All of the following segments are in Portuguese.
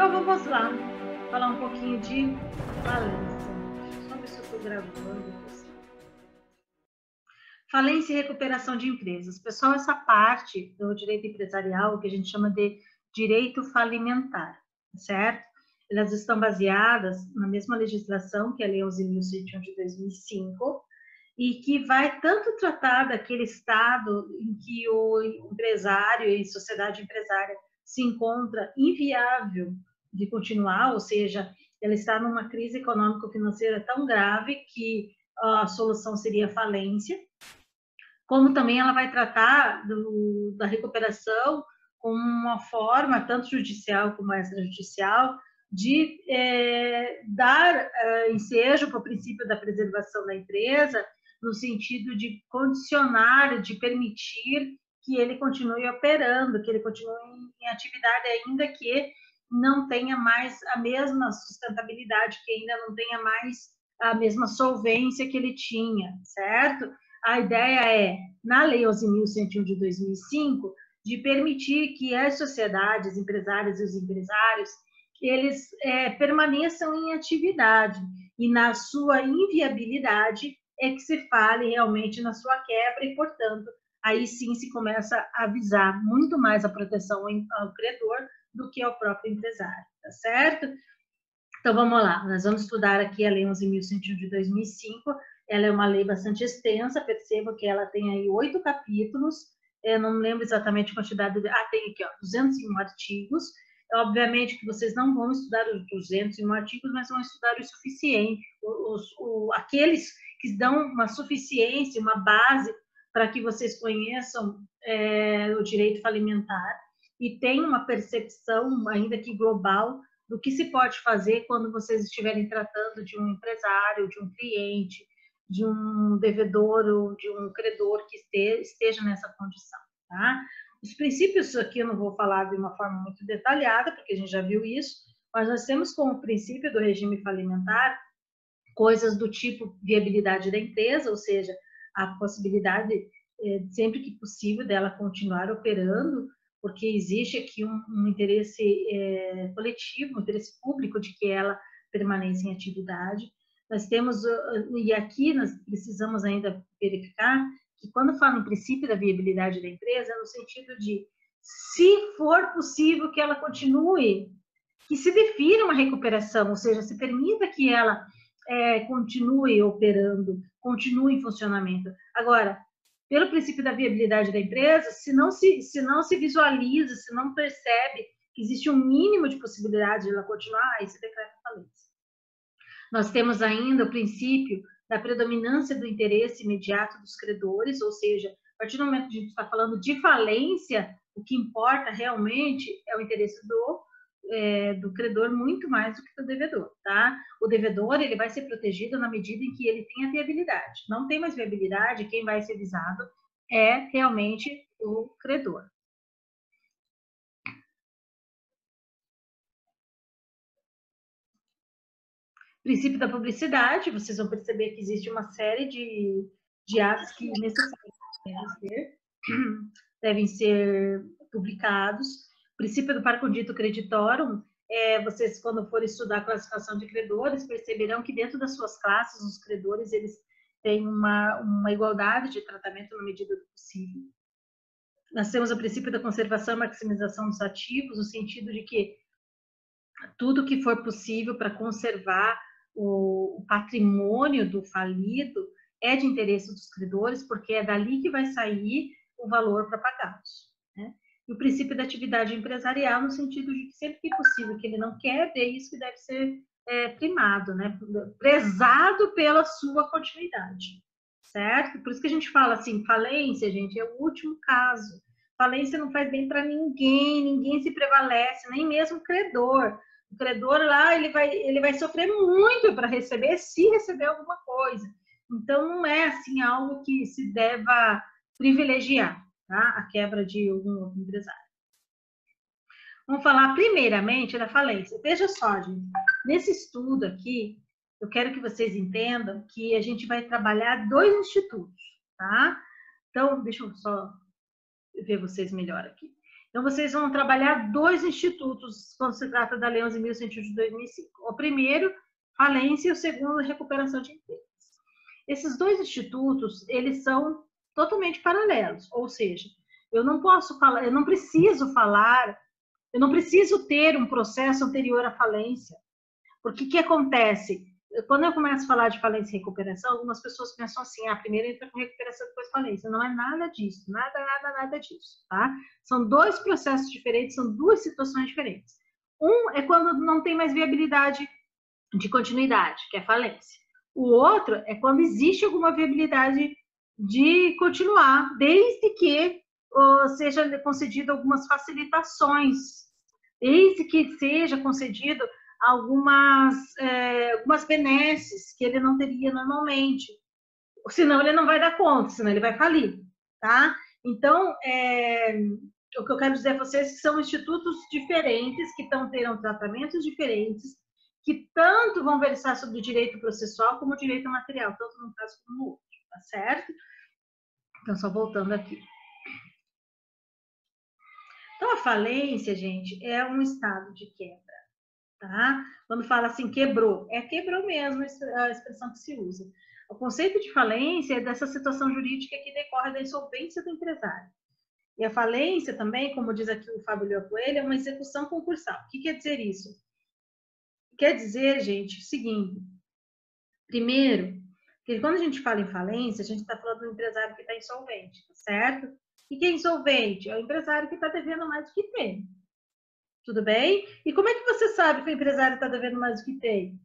Então vamos lá, falar um pouquinho de falência. Só ver se eu estou gravando. Falência e recuperação de empresas. Pessoal, essa parte do direito empresarial, que a gente chama de direito falimentar, certo? Elas estão baseadas na mesma legislação, que é a Lei 11.101 de 2005, e que vai tanto tratar daquele estado em que o empresário e sociedade empresária se encontra inviável de continuar, ou seja, ela está numa crise econômico-financeira tão grave que a solução seria falência, como também ela vai tratar da recuperação como uma forma, tanto judicial como extrajudicial, de dar ensejo para o princípio da preservação da empresa, no sentido de condicionar, de permitir que ele continue operando, que ele continue em atividade, ainda que não tenha mais a mesma sustentabilidade, que ainda não tenha mais a mesma solvência que ele tinha, certo? A ideia é, na Lei 11.101 de 2005, de permitir que as sociedades, empresárias e os empresários, eles permaneçam em atividade, e na sua inviabilidade é que se fale realmente na sua quebra, e, portanto, aí sim se começa a visar muito mais a proteção ao credor do que ao próprio empresário, tá certo? Então, vamos lá, nós vamos estudar aqui a Lei 11.101 de 2005, ela é uma lei bastante extensa, perceba que ela tem aí 8 capítulos, eu não lembro exatamente a quantidade, tem aqui, ó, 201 artigos, obviamente que vocês não vão estudar os 201 artigos, mas vão estudar o suficiente, aqueles que dão uma suficiência, uma base para que vocês conheçam o direito falimentar e tenham uma percepção, ainda que global, do que se pode fazer quando vocês estiverem tratando de um empresário, de um cliente, de um devedor ou de um credor que esteja nessa condição, tá? Os princípios aqui eu não vou falar de uma forma muito detalhada, porque a gente já viu isso, mas nós temos como princípio do regime falimentar coisas do tipo viabilidade da empresa, ou seja, a possibilidade, sempre que possível, dela continuar operando, porque existe aqui um interesse coletivo, um interesse público de que ela permaneça em atividade. Nós temos, e aqui nós precisamos ainda verificar que quando fala em princípio da viabilidade da empresa, é no sentido de, se for possível que ela continue, que se defina uma recuperação, ou seja, se permita que ela continue operando, continue em funcionamento. Agora, pelo princípio da viabilidade da empresa, se não se visualiza, se não percebe que existe um mínimo de possibilidade de ela continuar, aí se decreta falência. Nós temos ainda o princípio da predominância do interesse imediato dos credores, ou seja, a partir do momento que a gente está falando de falência, o que importa realmente é o interesse do credor muito mais do que do devedor, tá? O devedor, ele vai ser protegido na medida em que ele tenha viabilidade. Não tem mais viabilidade, quem vai ser visado é realmente o credor. Princípio da publicidade, vocês vão perceber que existe uma série de atos que necessariamente devem ser publicados. Princípio do par condito creditorum, vocês, quando forem estudar a classificação de credores, perceberão que dentro das suas classes, os credores, eles têm uma igualdade de tratamento na medida do possível. Nós temos o princípio da conservação e maximização dos ativos, no sentido de que tudo que for possível para conservar o patrimônio do falido é de interesse dos credores, porque é dali que vai sair o valor para pagá-los, né? E o princípio da atividade empresarial, no sentido de que sempre que possível que ele não quebre, é isso que deve ser primado, né? Prezado pela sua continuidade, certo? Por isso que a gente fala assim, falência, gente, é o último caso. Falência não faz bem para ninguém, ninguém se prevalece, nem mesmo o credor. O credor lá, ele vai sofrer muito para receber, se receber alguma coisa. Então, não é assim algo que se deva privilegiar, tá? A quebra de algum outro empresário. Vamos falar primeiramente da falência. Veja só, gente, nesse estudo aqui, eu quero que vocês entendam que a gente vai trabalhar 2 institutos, tá? Então, deixa eu só ver vocês melhor aqui. Então, vocês vão trabalhar 2 institutos quando se trata da Lei 11.101 de 2005. O primeiro, falência, e o segundo, recuperação de empresas. Esses 2 institutos, eles são totalmente paralelos, ou seja, eu não posso falar, eu não preciso ter um processo anterior à falência. Porque o que acontece? Quando eu começo a falar de falência e recuperação, algumas pessoas pensam assim, primeiro entra com recuperação, depois falência. Não é nada disso, nada disso, tá? São 2 processos diferentes, são 2 situações diferentes. Um é quando não tem mais viabilidade de continuidade, que é falência. O outro é quando existe alguma viabilidade de continuar, desde que seja concedido algumas facilitações, desde que seja concedido algumas benesses que ele não teria normalmente. Senão ele não vai dar conta, senão ele vai falir, tá? Então, o que eu quero dizer a vocês é que são institutos diferentes, que terão tratamentos diferentes, que tanto vão versar sobre o direito processual como o direito material, tanto num caso como no outro, tá certo? Então, só voltando aqui. Então, a falência, gente, é um estado de quebra, tá? Quando fala assim, quebrou, quebrou mesmo a expressão que se usa. O conceito de falência é dessa situação jurídica que decorre da insolvência do empresário. E a falência também, como diz aqui o Fábio Leão Coelho, é uma execução concursal. O que quer dizer isso? Quer dizer, gente, o seguinte. Primeiro, que quando a gente fala em falência, a gente está falando do empresário que está insolvente, tá certo? E que é insolvente? É o empresário que está devendo mais do que tem. Tudo bem? E como é que você sabe que o empresário está devendo mais do que tem?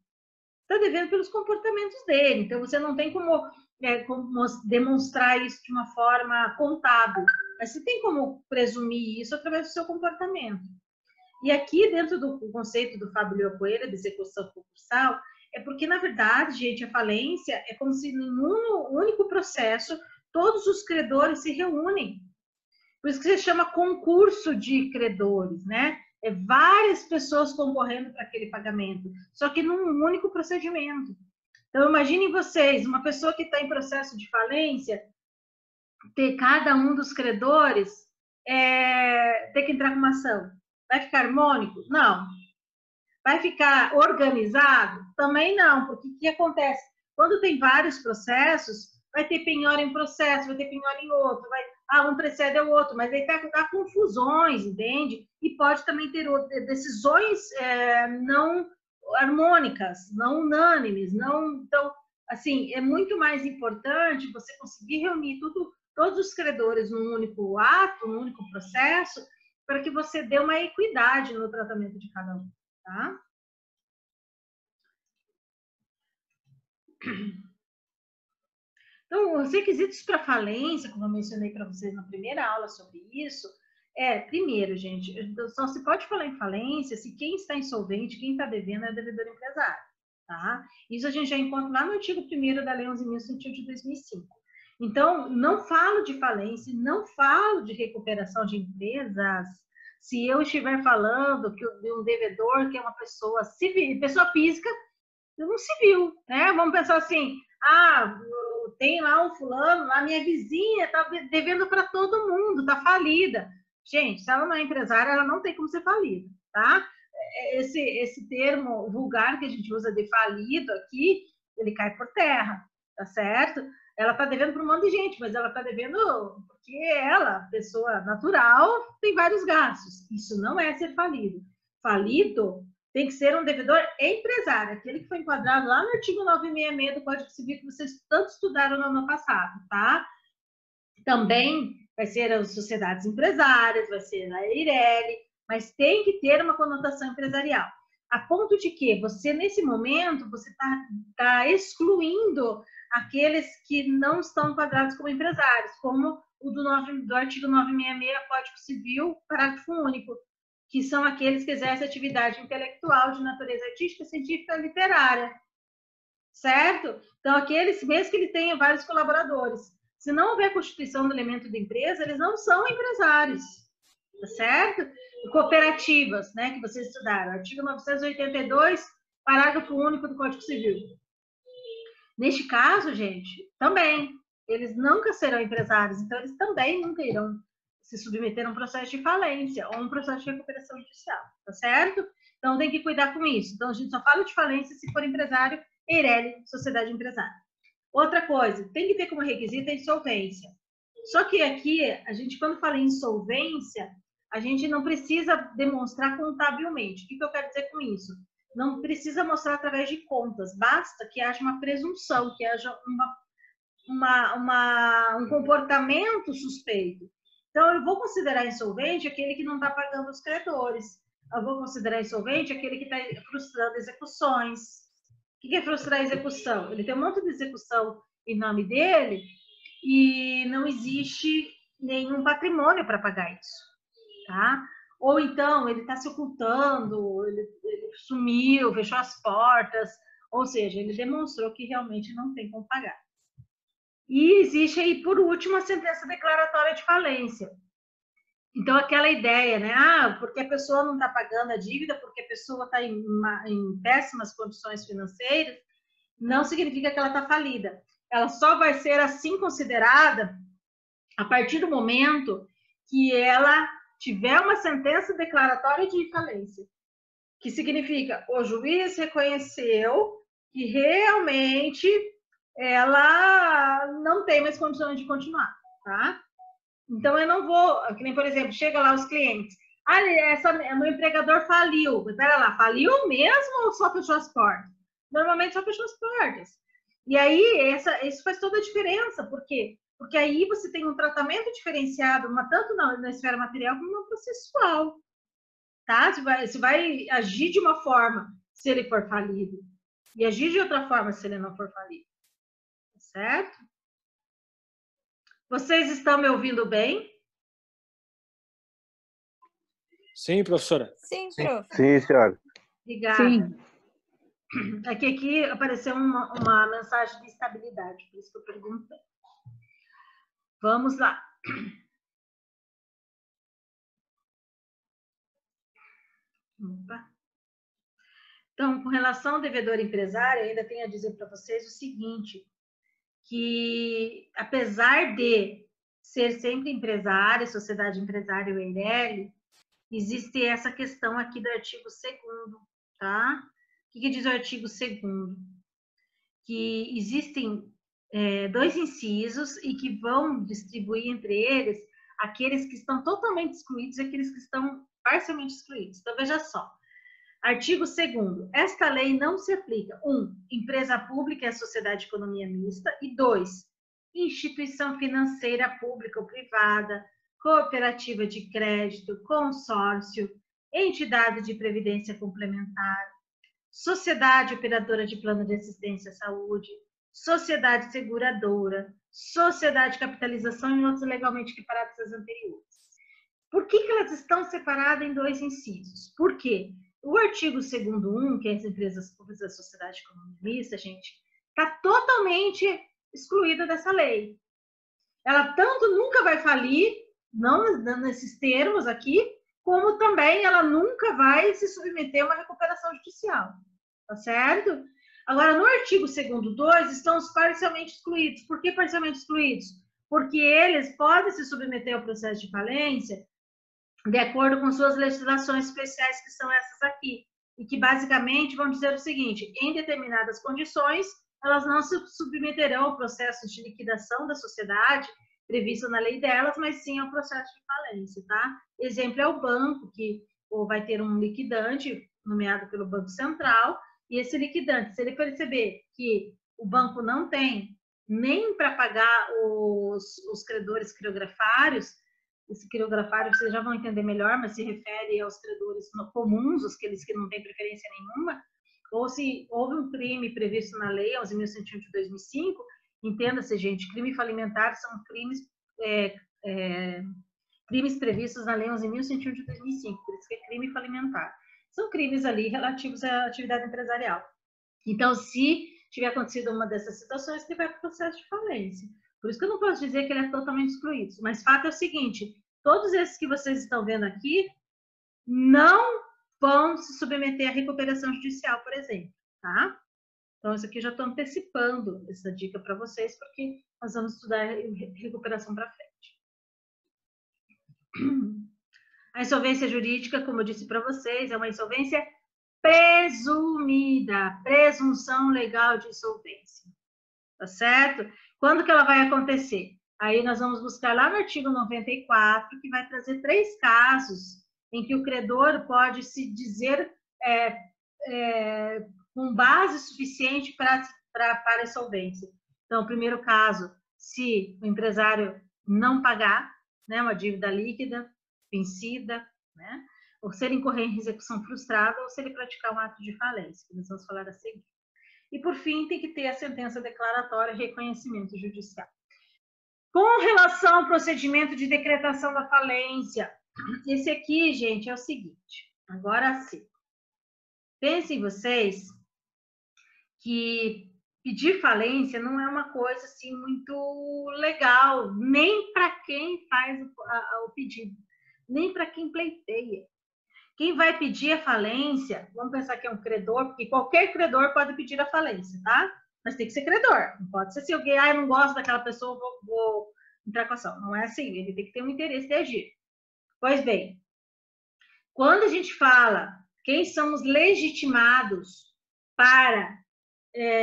Está devendo pelos comportamentos dele. Então, você não tem como demonstrar isso de uma forma contábil. Mas você tem como presumir isso através do seu comportamento. E aqui, dentro do conceito do Fábio Leão Coelho, de execução concursal, é porque, na verdade, gente, a falência é como se em um único processo todos os credores se reúnem. Por isso que se chama concurso de credores, né? É várias pessoas concorrendo para aquele pagamento, só que num único procedimento. Então, imaginem vocês, uma pessoa que está em processo de falência, ter cada um dos credores ter que entrar com uma ação. Vai ficar harmônico? Não. Vai ficar organizado? Também não, porque o que acontece? Quando tem vários processos, vai ter penhora em processo, vai ter penhora em outro, um precede o outro, mas aí dá confusões, entende? E pode também ter decisões não harmônicas, não unânimes, então, assim, é muito mais importante você conseguir reunir todos os credores num único ato, num único processo, para que você dê uma equidade no tratamento de cada um, tá? Então, os requisitos para falência, como eu mencionei para vocês na primeira aula sobre isso, primeiro, gente, só se pode falar em falência se quem está insolvente, quem está devendo é devedor empresário, tá? Isso a gente já encontra lá no artigo 1º da Lei 11.101 de 2005. Então, não falo de falência, não falo de recuperação de empresas se eu estiver falando de um devedor que é uma pessoa civil, pessoa física, não civil, né? Vamos pensar assim, tem lá um fulano, lá minha vizinha está devendo para todo mundo, está falida. Gente, se ela não é empresária, ela não tem como ser falida, tá? Esse termo vulgar que a gente usa de falido aqui, ele cai por terra, tá certo? Ela está devendo para um monte de gente, mas ela está devendo porque ela, pessoa natural, tem vários gastos. Isso não é ser falido. Falido tem que ser um devedor empresário, aquele que foi enquadrado lá no artigo 966 do Código Civil, que vocês tanto estudaram no ano passado, tá? Também vai ser as sociedades empresárias, vai ser a EIRELI, mas tem que ter uma conotação empresarial. A ponto de que você, nesse momento, você está excluindo aqueles que não estão enquadrados como empresários, como o do artigo 966 Código Civil, parágrafo único, que são aqueles que exercem atividade intelectual de natureza artística, científica e literária, certo? Então, aqueles, mesmo que ele tenha vários colaboradores, se não houver constituição do elemento de empresa, eles não são empresários, tá certo? E cooperativas, né, que vocês estudaram, artigo 982, parágrafo único do Código Civil. Neste caso, gente, também, eles nunca serão empresários, então eles também nunca irão se submeter a um processo de falência ou um processo de recuperação judicial, tá certo? Então, tem que cuidar com isso. Então, a gente só fala de falência se for empresário, EIRELI, sociedade empresária. Outra coisa, tem que ter como requisito a insolvência. Só que aqui, a gente, quando fala em insolvência, a gente não precisa demonstrar contabilmente. O que eu quero dizer com isso? Não precisa mostrar através de contas, basta que haja uma presunção, que haja um comportamento suspeito. Então, eu vou considerar insolvente aquele que não está pagando os credores. Eu vou considerar insolvente aquele que está frustrando execuções. O que é frustrar a execução? Ele tem um monte de execução em nome dele e não existe nenhum patrimônio para pagar isso, tá? Ou então, ele está se ocultando, ele sumiu, fechou as portas, ou seja, ele demonstrou que realmente não tem como pagar. E existe aí, por último, a sentença declaratória de falência. Então, aquela ideia, né? Ah, porque a pessoa não está pagando a dívida, porque a pessoa está em péssimas condições financeiras, não significa que ela está falida. Ela só vai ser assim considerada a partir do momento que ela tiver uma sentença declaratória de falência, que significa o juiz reconheceu que realmente ela não tem mais condições de continuar, tá? Então, eu não vou, que nem, por exemplo, chega lá os clientes, meu empregador faliu. Espera lá, faliu mesmo ou só fechou as portas? Normalmente só fechou as portas. E aí, isso faz toda a diferença, por quê? Porque aí você tem um tratamento diferenciado, tanto na esfera material como na processual, tá? Você vai agir de uma forma se ele for falido e agir de outra forma se ele não for falido, certo? Vocês estão me ouvindo bem? Sim, professora. Sim, prof. Sim, senhora. Obrigada. Sim. Aqui apareceu uma mensagem de estabilidade, por isso que eu perguntei. Vamos lá. Opa. Então, com relação ao devedor empresário, ainda tenho a dizer para vocês o seguinte, que apesar de ser sempre empresário, sociedade empresária ou EIRELI, existe essa questão aqui do artigo 2º, tá? O que diz o artigo 2º? Que existem dois incisos e que vão distribuir entre eles aqueles que estão totalmente excluídos e aqueles que estão parcialmente excluídos. Então, veja só. Artigo 2º. Esta lei não se aplica. 1. Empresa pública é sociedade de economia mista. E 2. Instituição financeira pública ou privada, cooperativa de crédito, consórcio, entidade de previdência complementar, sociedade operadora de plano de assistência à saúde, sociedade seguradora, sociedade de capitalização e outros legalmente equiparados às anteriores. Por que elas estão separadas em dois incisos? Por quê? O artigo 2º 1, que é as empresas públicas da sociedade de economia mista, gente, está totalmente excluída dessa lei. Ela tanto nunca vai falir, não nesses termos aqui, como também ela nunca vai se submeter a uma recuperação judicial, tá certo? Agora, no artigo 2º 2, estão os parcialmente excluídos. Por que parcialmente excluídos? Porque eles podem se submeter ao processo de falência de acordo com suas legislações especiais, que são essas aqui, e que basicamente vão dizer o seguinte: em determinadas condições, elas não se submeterão ao processo de liquidação da sociedade previsto na lei delas, mas sim ao processo de falência, tá? Exemplo é o banco, que vai ter um liquidante nomeado pelo Banco Central, e esse liquidante, se ele perceber que o banco não tem nem para pagar os credores criografários, esse quirografário vocês já vão entender melhor, mas se refere aos credores comuns, aqueles que não têm preferência nenhuma, ou se houve um crime previsto na lei 11.101 de 2005, entenda-se, gente, crime falimentar são crimes previstos na lei 11.101 de 2005, por isso que é crime falimentar. São crimes ali relativos à atividade empresarial. Então, se tiver acontecido uma dessas situações, ele vai para o processo de falência. Por isso que eu não posso dizer que ele é totalmente excluído. Mas fato é o seguinte: todos esses que vocês estão vendo aqui não vão se submeter à recuperação judicial, por exemplo, tá? Então, isso aqui eu já estou antecipando essa dica para vocês, porque nós vamos estudar recuperação para frente. A insolvência jurídica, como eu disse para vocês, é uma insolvência presumida, presunção legal de insolvência, tá certo? Quando que ela vai acontecer? Aí nós vamos buscar lá no artigo 94, que vai trazer 3 casos em que o credor pode se dizer com base suficiente para a insolvência. Então, o primeiro caso, se o empresário não pagar, né, uma dívida líquida, vencida, né, ou se ele incorrer em execução frustrada, ou se ele praticar um ato de falência, que nós vamos falar a seguir. E, por fim, tem que ter a sentença declaratória e reconhecimento judicial. Com relação ao procedimento de decretação da falência, esse aqui, gente, é o seguinte, agora sim. Pensem vocês que pedir falência não é uma coisa assim muito legal, nem para quem faz o pedido, nem para quem pleiteia. Quem vai pedir a falência, vamos pensar que é um credor, porque qualquer credor pode pedir a falência, tá? Mas tem que ser credor, não pode ser assim, alguém, eu não gosto daquela pessoa, vou entrar com ação. Não é assim, ele tem que ter um interesse de agir. Pois bem, quando a gente fala quem são os legitimados para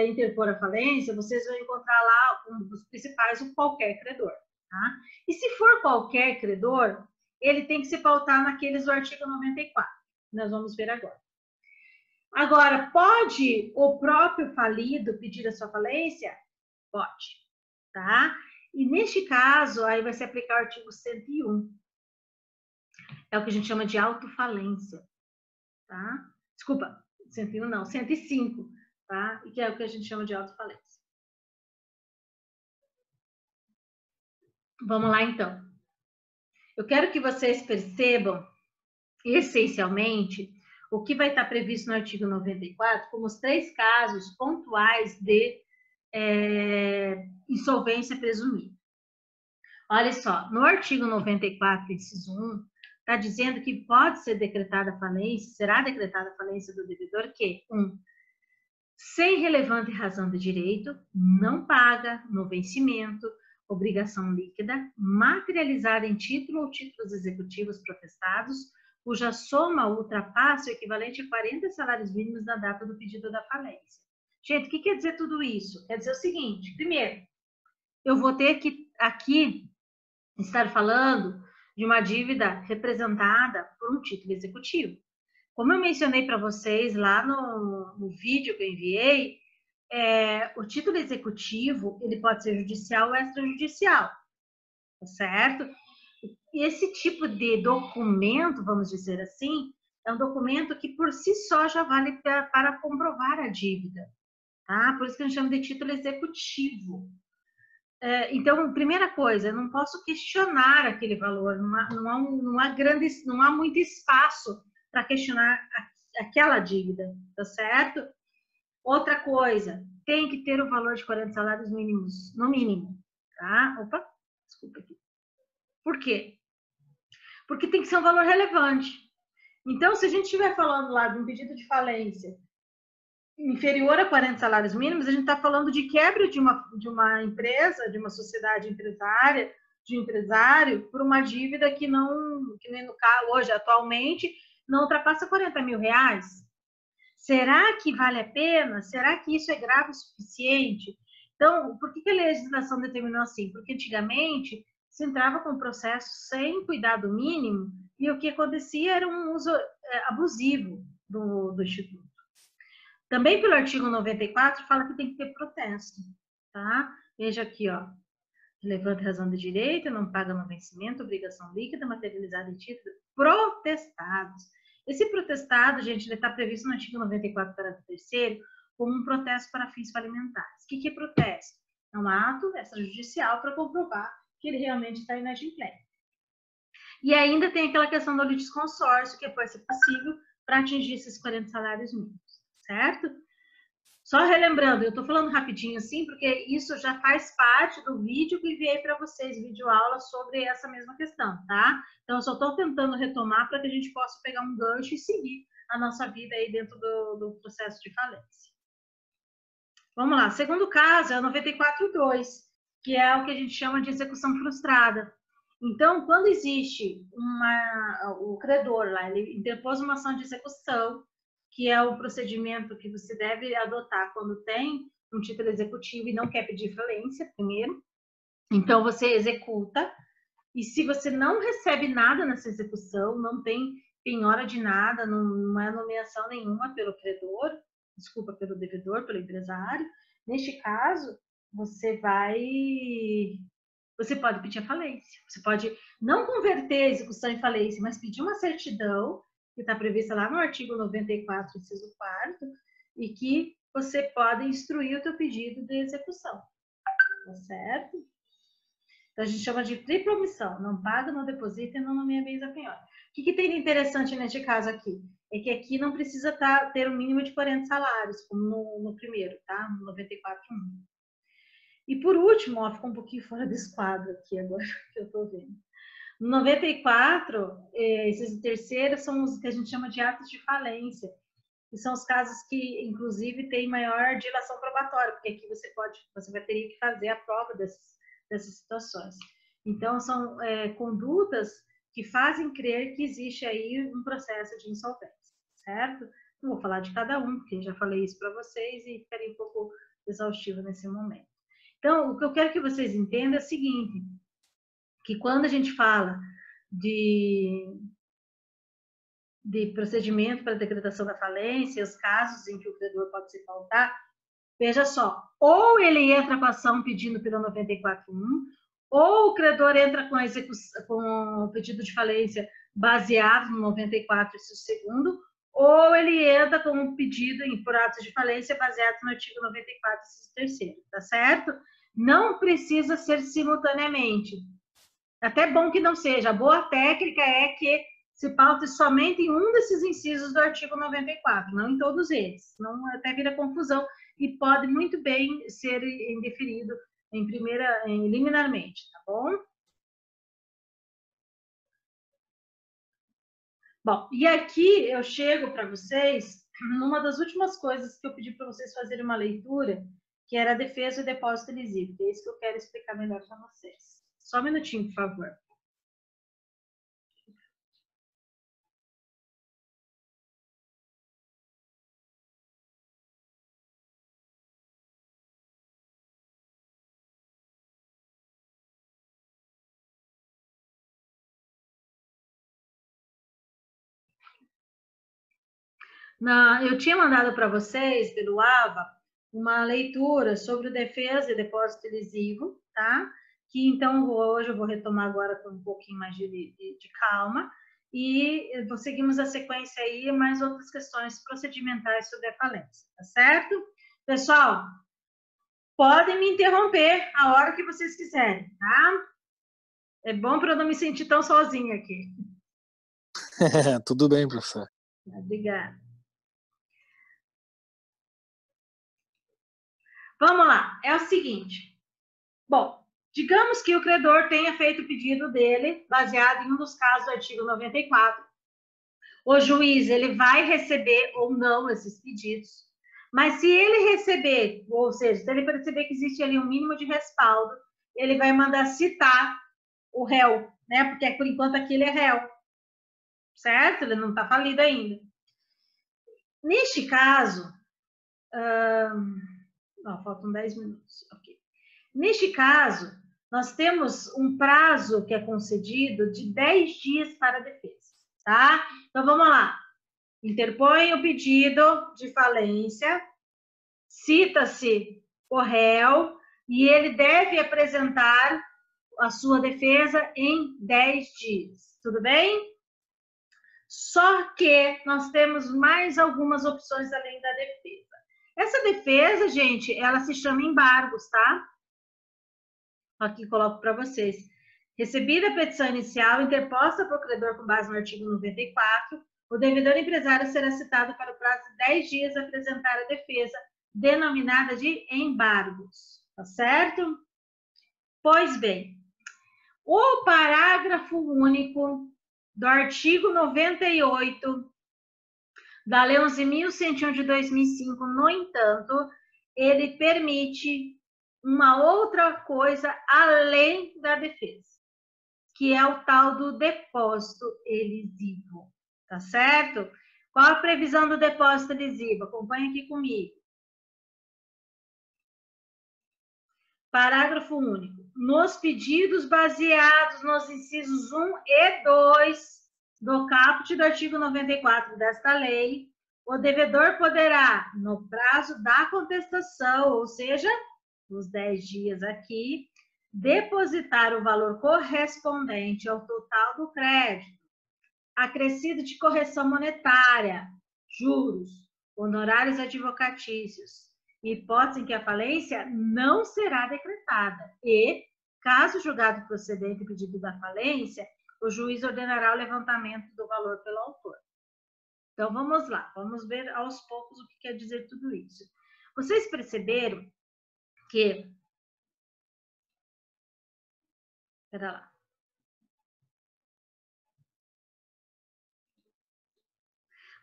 interpor a falência, vocês vão encontrar lá um dos principais, o qualquer credor. Tá? E se for qualquer credor, ele tem que se pautar naqueles do artigo 94. Nós vamos ver agora. Agora, pode o próprio falido pedir a sua falência? Pode. Tá? E neste caso, aí vai se aplicar o artigo 101. É o que a gente chama de autofalência. Tá? Desculpa, 101 não, 105. Tá? E que é o que a gente chama de autofalência. Vamos lá, então. Eu quero que vocês percebam, essencialmente, o que vai estar previsto no artigo 94 como os 3 casos pontuais de insolvência presumida. Olha só, no artigo 94, inciso 1, está dizendo que pode ser decretada a falência, será decretada a falência do devedor que, 1, sem relevante razão de direito, não paga no vencimento obrigação líquida materializada em título ou títulos executivos protestados, cuja soma ultrapasse o equivalente a 40 salários mínimos na data do pedido da falência. Gente, o que quer dizer tudo isso? Quer dizer o seguinte, primeiro, eu vou ter que aqui estar falando de uma dívida representada por um título executivo. Como eu mencionei para vocês lá no vídeo que eu enviei, o título executivo ele pode ser judicial ou extrajudicial, tá certo? E esse tipo de documento, vamos dizer assim, é um documento que por si só já vale para comprovar a dívida, tá? Por isso que a gente chama de título executivo. Então, primeira coisa, eu não posso questionar aquele valor, não há muito espaço para questionar aquela dívida, tá certo? Outra coisa, tem que ter o valor de 40 salários mínimos, no mínimo, tá? Opa, desculpa aqui. Por quê? Porque tem que ser um valor relevante. Então, se a gente estiver falando lá de um pedido de falência inferior a 40 salários mínimos, a gente está falando de quebra de uma empresa, de uma sociedade empresária, de um empresário, por uma dívida que nem no caso hoje, atualmente, não ultrapassa 40 mil reais. Será que vale a pena? Será que isso é grave o suficiente? Então, por que a legislação determinou assim? Porque antigamente se entrava com o processo sem cuidado mínimo e o que acontecia era um uso abusivo do instituto. Também pelo artigo 94 fala que tem que ter protesto, tá? Veja aqui, ó. Relevante razão de direito, não paga no vencimento, obrigação líquida, materializada em título, protestados. Esse protestado, gente, ele está previsto no artigo 94, parágrafo 3º, como um protesto para fins falimentares. O que é protesto? É um ato extrajudicial para comprovar que ele realmente está inadimplente. E ainda tem aquela questão do litisconsórcio, que pode ser passível para atingir esses 40 salários mínimos, certo? Só relembrando, eu estou falando rapidinho assim, porque isso já faz parte do vídeo que enviei para vocês, vídeo aula sobre essa mesma questão, tá? Então, eu só estou tentando retomar para que a gente possa pegar um gancho e seguir a nossa vida aí dentro do processo de falência. Vamos lá, segundo caso é o 94.2, que é o que a gente chama de execução frustrada. Então, quando existe o credor lá, ele interpôs uma ação de execução, que é o procedimento que você deve adotar quando tem um título executivo e não quer pedir falência, primeiro. Então, você executa, e se você não recebe nada nessa execução, não tem penhora de nada, não é nomeação nenhuma pelo credor, desculpa, pelo devedor, pelo empresário, neste caso, você pode pedir a falência. Você pode não converter a execução em falência, mas pedir uma certidão, que está prevista lá no artigo 94, inciso 4º, e que você pode instruir o teu pedido de execução. Tá certo? Então, a gente chama de tripla omissão. Não paga, não deposita e não nomeia bens a penhora. O que tem de interessante neste caso aqui? É que aqui não precisa ter um mínimo de 40 salários, como no primeiro, tá? No 94.1. E por último, ó, ficou um pouquinho fora desse quadro aqui agora que eu estou vendo. No 94, esses terceiros são os que a gente chama de atos de falência, que são os casos que, inclusive, tem maior dilação probatória, porque aqui você vai ter que fazer a prova dessas situações. Então, são condutas que fazem crer que existe aí um processo de insolvência, certo? Não vou falar de cada um, porque já falei isso para vocês e ficaria um pouco exaustivo nesse momento. Então, o que eu quero que vocês entendam é o seguinte, que quando a gente fala de procedimento para decretação da falência, os casos em que o credor pode se faltar, veja só, ou ele entra com a ação pedindo pelo 94.1, ou o credor entra com o pedido de falência baseado no 94, inciso 2º, ou ele entra com um pedido por atos de falência baseado no artigo 94, inciso 3º, tá certo? Não precisa ser simultaneamente. Até bom que não seja. A boa técnica é que se paute somente em um desses incisos do artigo 94, não em todos eles. Não até vira confusão e pode muito bem ser indeferido liminarmente, tá bom? Bom, e aqui eu chego para vocês numa das últimas coisas que eu pedi para vocês fazerem uma leitura, que era a defesa e depósito lesivo, que é isso que eu quero explicar melhor para vocês. Só um minutinho, por favor. Eu tinha mandado para vocês, pelo AVA, uma leitura sobre defesa e depósito lesivo, tá? Que então hoje eu vou retomar agora com um pouquinho mais de calma e seguimos a sequência aí, mais outras questões procedimentais sobre a falência, tá certo? Pessoal, podem me interromper a hora que vocês quiserem, tá? É bom para eu não me sentir tão sozinha aqui. Tudo bem, professor. Obrigada. Vamos lá, é o seguinte. Bom, digamos que o credor tenha feito o pedido dele, baseado em um dos casos do artigo 94. O juiz ele vai receber ou não esses pedidos, mas se ele receber, ou seja, se ele perceber que existe ali um mínimo de respaldo, ele vai mandar citar o réu, né? Porque por enquanto aqui ele é réu, certo? Ele não está falido ainda. Neste caso, faltam 10 minutos. Okay. Neste caso, nós temos um prazo que é concedido de 10 dias para a defesa, tá? Então, vamos lá. Interpõe o pedido de falência, cita-se o réu e ele deve apresentar a sua defesa em 10 dias, tudo bem? Só que nós temos mais algumas opções além da defesa. Essa defesa, gente, ela se chama embargos, tá? Aqui coloco para vocês. Recebida a petição inicial interposta por credor com base no artigo 94, o devedor empresário será citado para o prazo de 10 dias a apresentar a defesa, denominada de embargos, tá certo? Pois bem, o parágrafo único do artigo 98 da Lei 11.101 de 2005, no entanto, ele permite uma outra coisa além da defesa. que é o tal do depósito elisivo, tá certo? Qual a previsão do depósito elisivo? Acompanhe aqui comigo. Parágrafo único. Nos pedidos baseados nos incisos 1 e 2 do caput do artigo 94 desta lei, o devedor poderá, no prazo da contestação, ou seja, nos 10 dias aqui, depositar o valor correspondente ao total do crédito, acrescido de correção monetária, juros, honorários advocatícios, hipótese em que a falência não será decretada e, caso julgado procedente o pedido da falência, o juiz ordenará o levantamento do valor pelo autor. Então, vamos lá, vamos ver aos poucos o que quer dizer tudo isso. Vocês perceberam que... Espera lá.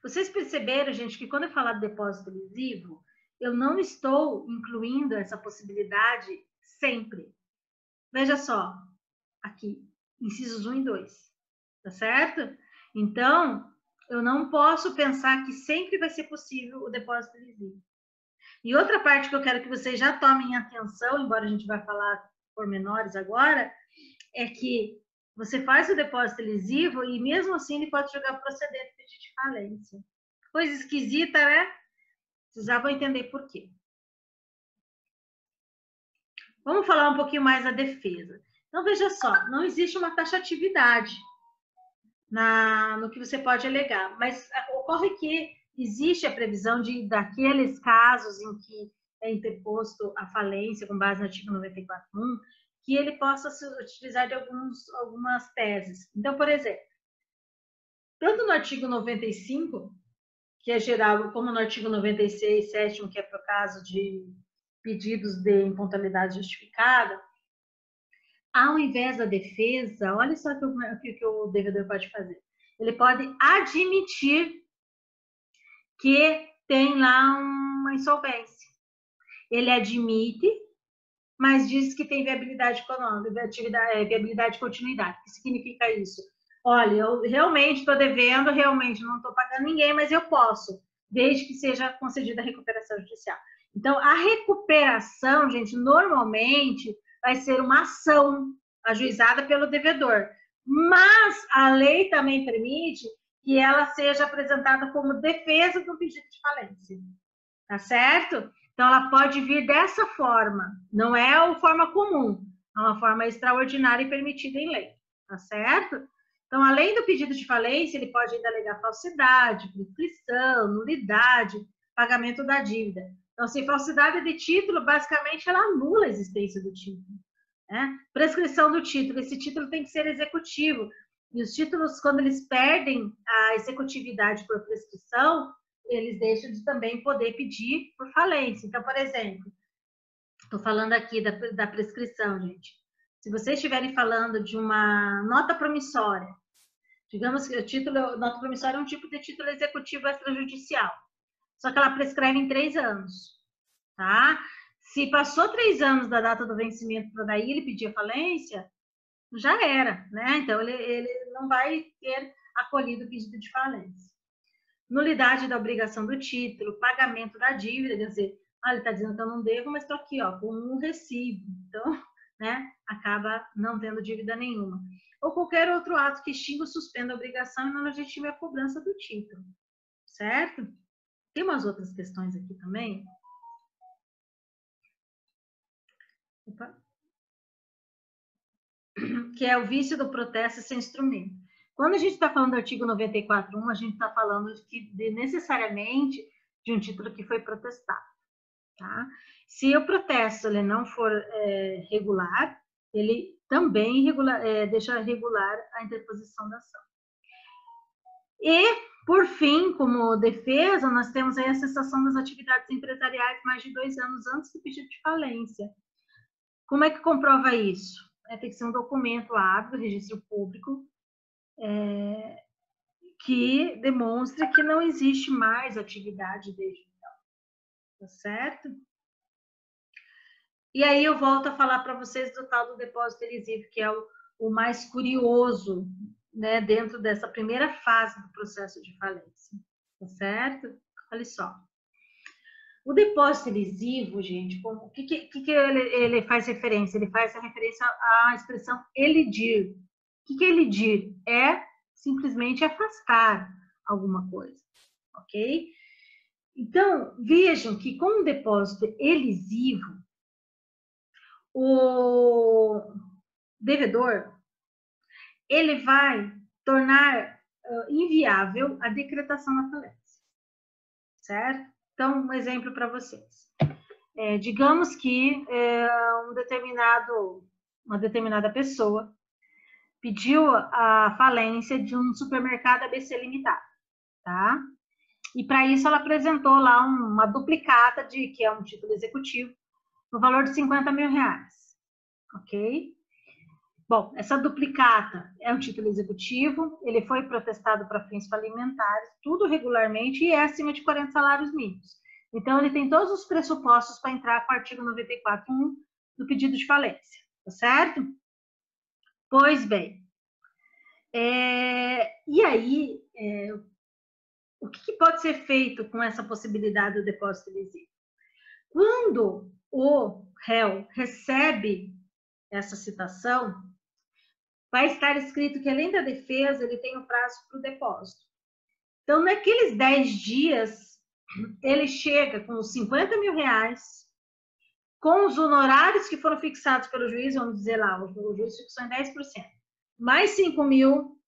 Vocês perceberam, gente, que quando eu falar de depósito elisivo, eu não estou incluindo essa possibilidade sempre. Veja só, aqui, incisos 1 e 2, tá certo? Então, eu não posso pensar que sempre vai ser possível o depósito elisivo. E outra parte que eu quero que vocês já tomem atenção, embora a gente vai falar pormenores agora, é que você faz o depósito elisivo e mesmo assim ele pode jogar procedente de pedido de falência. Coisa esquisita, né? Vocês já vão entender por quê. Vamos falar um pouquinho mais da defesa. Então, veja só, não existe uma taxatividade no que você pode alegar, mas ocorre que existe a previsão de, daqueles casos em que é interposto a falência com base no artigo 94.1, que ele possa se utilizar de algumas teses. Então, por exemplo, tanto no artigo 95, que é geral, como no artigo 96, sétimo, que é para o caso de pedidos de impontualidade justificada, ao invés da defesa, olha só o que o devedor pode fazer. Ele pode admitir que tem lá uma insolvência. Ele admite, mas diz que tem viabilidade econômica, viabilidade de continuidade. O que significa isso? Olha, eu realmente estou devendo, realmente não estou pagando ninguém, mas eu posso, desde que seja concedida a recuperação judicial. Então, a recuperação, gente, normalmente vai ser uma ação ajuizada pelo devedor. Mas a lei também permite que ela seja apresentada como defesa do pedido de falência. Tá certo? Então, ela pode vir dessa forma. Não é a forma comum, é uma forma extraordinária e permitida em lei. Tá certo? Então, além do pedido de falência, ele pode ainda alegar falsidade, prescrição, nulidade, pagamento da dívida. Então, se falsidade de título, basicamente, ela anula a existência do título. Né? Prescrição do título. Esse título tem que ser executivo. E os títulos, quando eles perdem a executividade por prescrição, eles deixam de também poder pedir por falência. Então, por exemplo, estou falando aqui da prescrição, gente. Se vocês estiverem falando de uma nota promissória, digamos que o título, nota promissória é um tipo de título executivo extrajudicial, só que ela prescreve em 3 anos, tá? Se passou 3 anos da data do vencimento para daí ele pedir a falência, já era, né? Então, ele não vai ter acolhido o pedido de falência. Nulidade da obrigação do título, pagamento da dívida, quer dizer, ele está dizendo que eu não devo, mas estou aqui, ó, com um recibo. Então, né, acaba não tendo dívida nenhuma. Ou qualquer outro ato que extinga ou suspenda a obrigação e não legitime a cobrança do título. Certo? Tem umas outras questões aqui também. Opa. Que é o vício do protesto sem instrumento. Quando a gente está falando do artigo 94.1, a gente está falando necessariamente de um título que foi protestado. Tá? Se o protesto ele não for regular, ele também deixa regular a interposição da ação. E, por fim, como defesa, nós temos aí a cessação das atividades empresariais mais de 2 anos antes do pedido de falência. Como é que comprova isso? Tem que ser um documento hábil, registro público, que demonstre que não existe mais atividade desde então. Tá certo? E aí eu volto a falar para vocês do tal do depósito elisivo, que é o mais curioso, né, dentro dessa primeira fase do processo de falência, tá certo? Olha só. O depósito lesivo, gente, o que ele faz referência? Ele faz a referência à expressão elidir. O que é elidir? É simplesmente afastar alguma coisa, ok? Então, vejam que com o depósito elisivo, o devedor, ele vai tornar inviável a decretação da falência, certo? Então, um exemplo para vocês. Digamos que uma determinada pessoa pediu a falência de um supermercado ABC Limitado, tá? E para isso ela apresentou lá uma duplicata que é um título executivo, no valor de 50 mil reais, ok? Bom, essa duplicata é um título executivo, ele foi protestado para fins falimentares, tudo regularmente e é acima de 40 salários mínimos. Então, ele tem todos os pressupostos para entrar com o artigo 94.1 do pedido de falência, tá certo? Pois bem, e aí, o que pode ser feito com essa possibilidade do depósito lesivo? Quando o réu recebe essa citação, vai estar escrito que, além da defesa, ele tem o prazo para o depósito. Então, naqueles 10 dias, ele chega com os 50 mil reais, com os honorários que foram fixados pelo juiz, vamos dizer lá, o juiz fixou em 10%, mais 5 mil,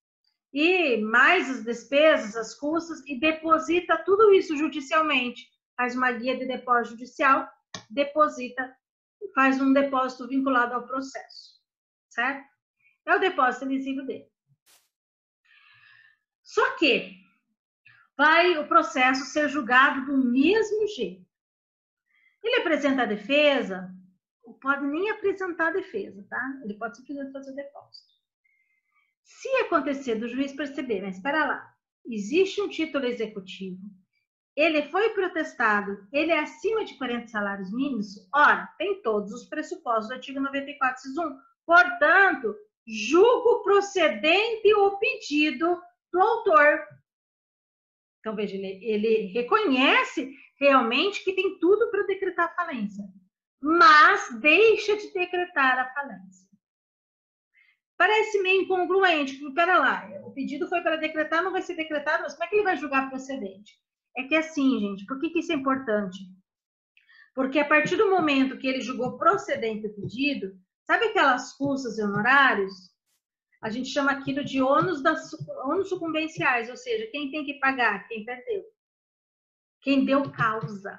e mais as despesas, as custas, e deposita tudo isso judicialmente. Faz uma guia de depósito judicial, deposita, faz um depósito vinculado ao processo, certo? É o depósito lesivo dele. Só que vai o processo ser julgado do mesmo jeito. Ele apresenta a defesa, ou pode nem apresentar a defesa, tá? Ele pode simplesmente fazer o depósito. Se acontecer do juiz perceber, mas espera lá, existe um título executivo, ele foi protestado, ele é acima de 40 salários mínimos, ora, tem todos os pressupostos do artigo 94, inciso 1. Portanto, julgo procedente o pedido do autor. Então, veja, ele reconhece realmente que tem tudo para decretar a falência, mas deixa de decretar a falência. Parece meio incongruente, porque, pera lá, o pedido foi para decretar, não vai ser decretado, mas como é que ele vai julgar procedente? É que assim, gente, por que isso é importante? Porque a partir do momento que ele julgou procedente o pedido, sabe aquelas custas e honorários? A gente chama aquilo de ônus sucumbenciais, ou seja, quem tem que pagar? Quem perdeu. Quem deu causa.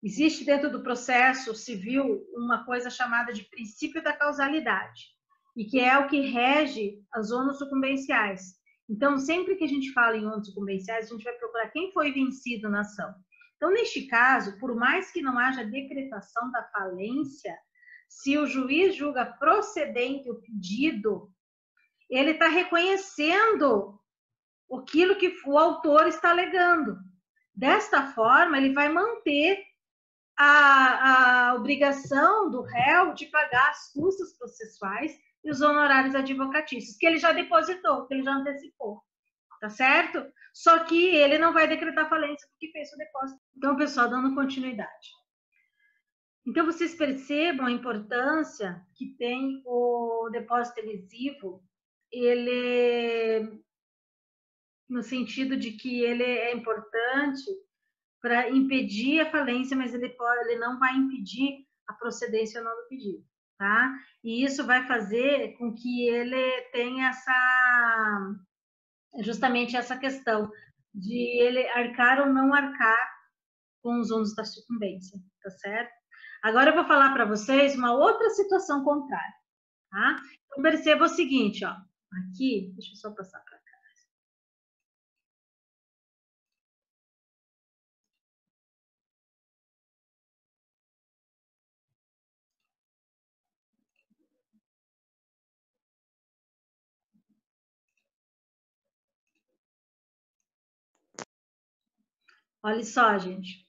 Existe dentro do processo civil uma coisa chamada de princípio da causalidade, e que é o que rege as ônus sucumbenciais. Então, sempre que a gente fala em ônus sucumbenciais, a gente vai procurar quem foi vencido na ação. Então, neste caso, por mais que não haja decretação da falência, se o juiz julga procedente o pedido, ele está reconhecendo aquilo que o autor está alegando. Desta forma, ele vai manter a obrigação do réu de pagar as custas processuais e os honorários advocatícios, que ele já depositou, que ele já antecipou, tá certo? Só que ele não vai decretar falência porque fez o depósito. Então, pessoal, dando continuidade. Então, vocês percebam a importância que tem o depósito lesivo, ele, no sentido de que ele é importante para impedir a falência, mas ele não vai impedir a procedência ou não do pedido, tá? E isso vai fazer com que ele tenha justamente essa questão de ele arcar ou não arcar com os ônus da sucumbência, tá certo? Agora eu vou falar para vocês uma outra situação contrária, tá? Então, perceba o seguinte, ó, aqui, deixa eu só passar para cá. Olha só, gente.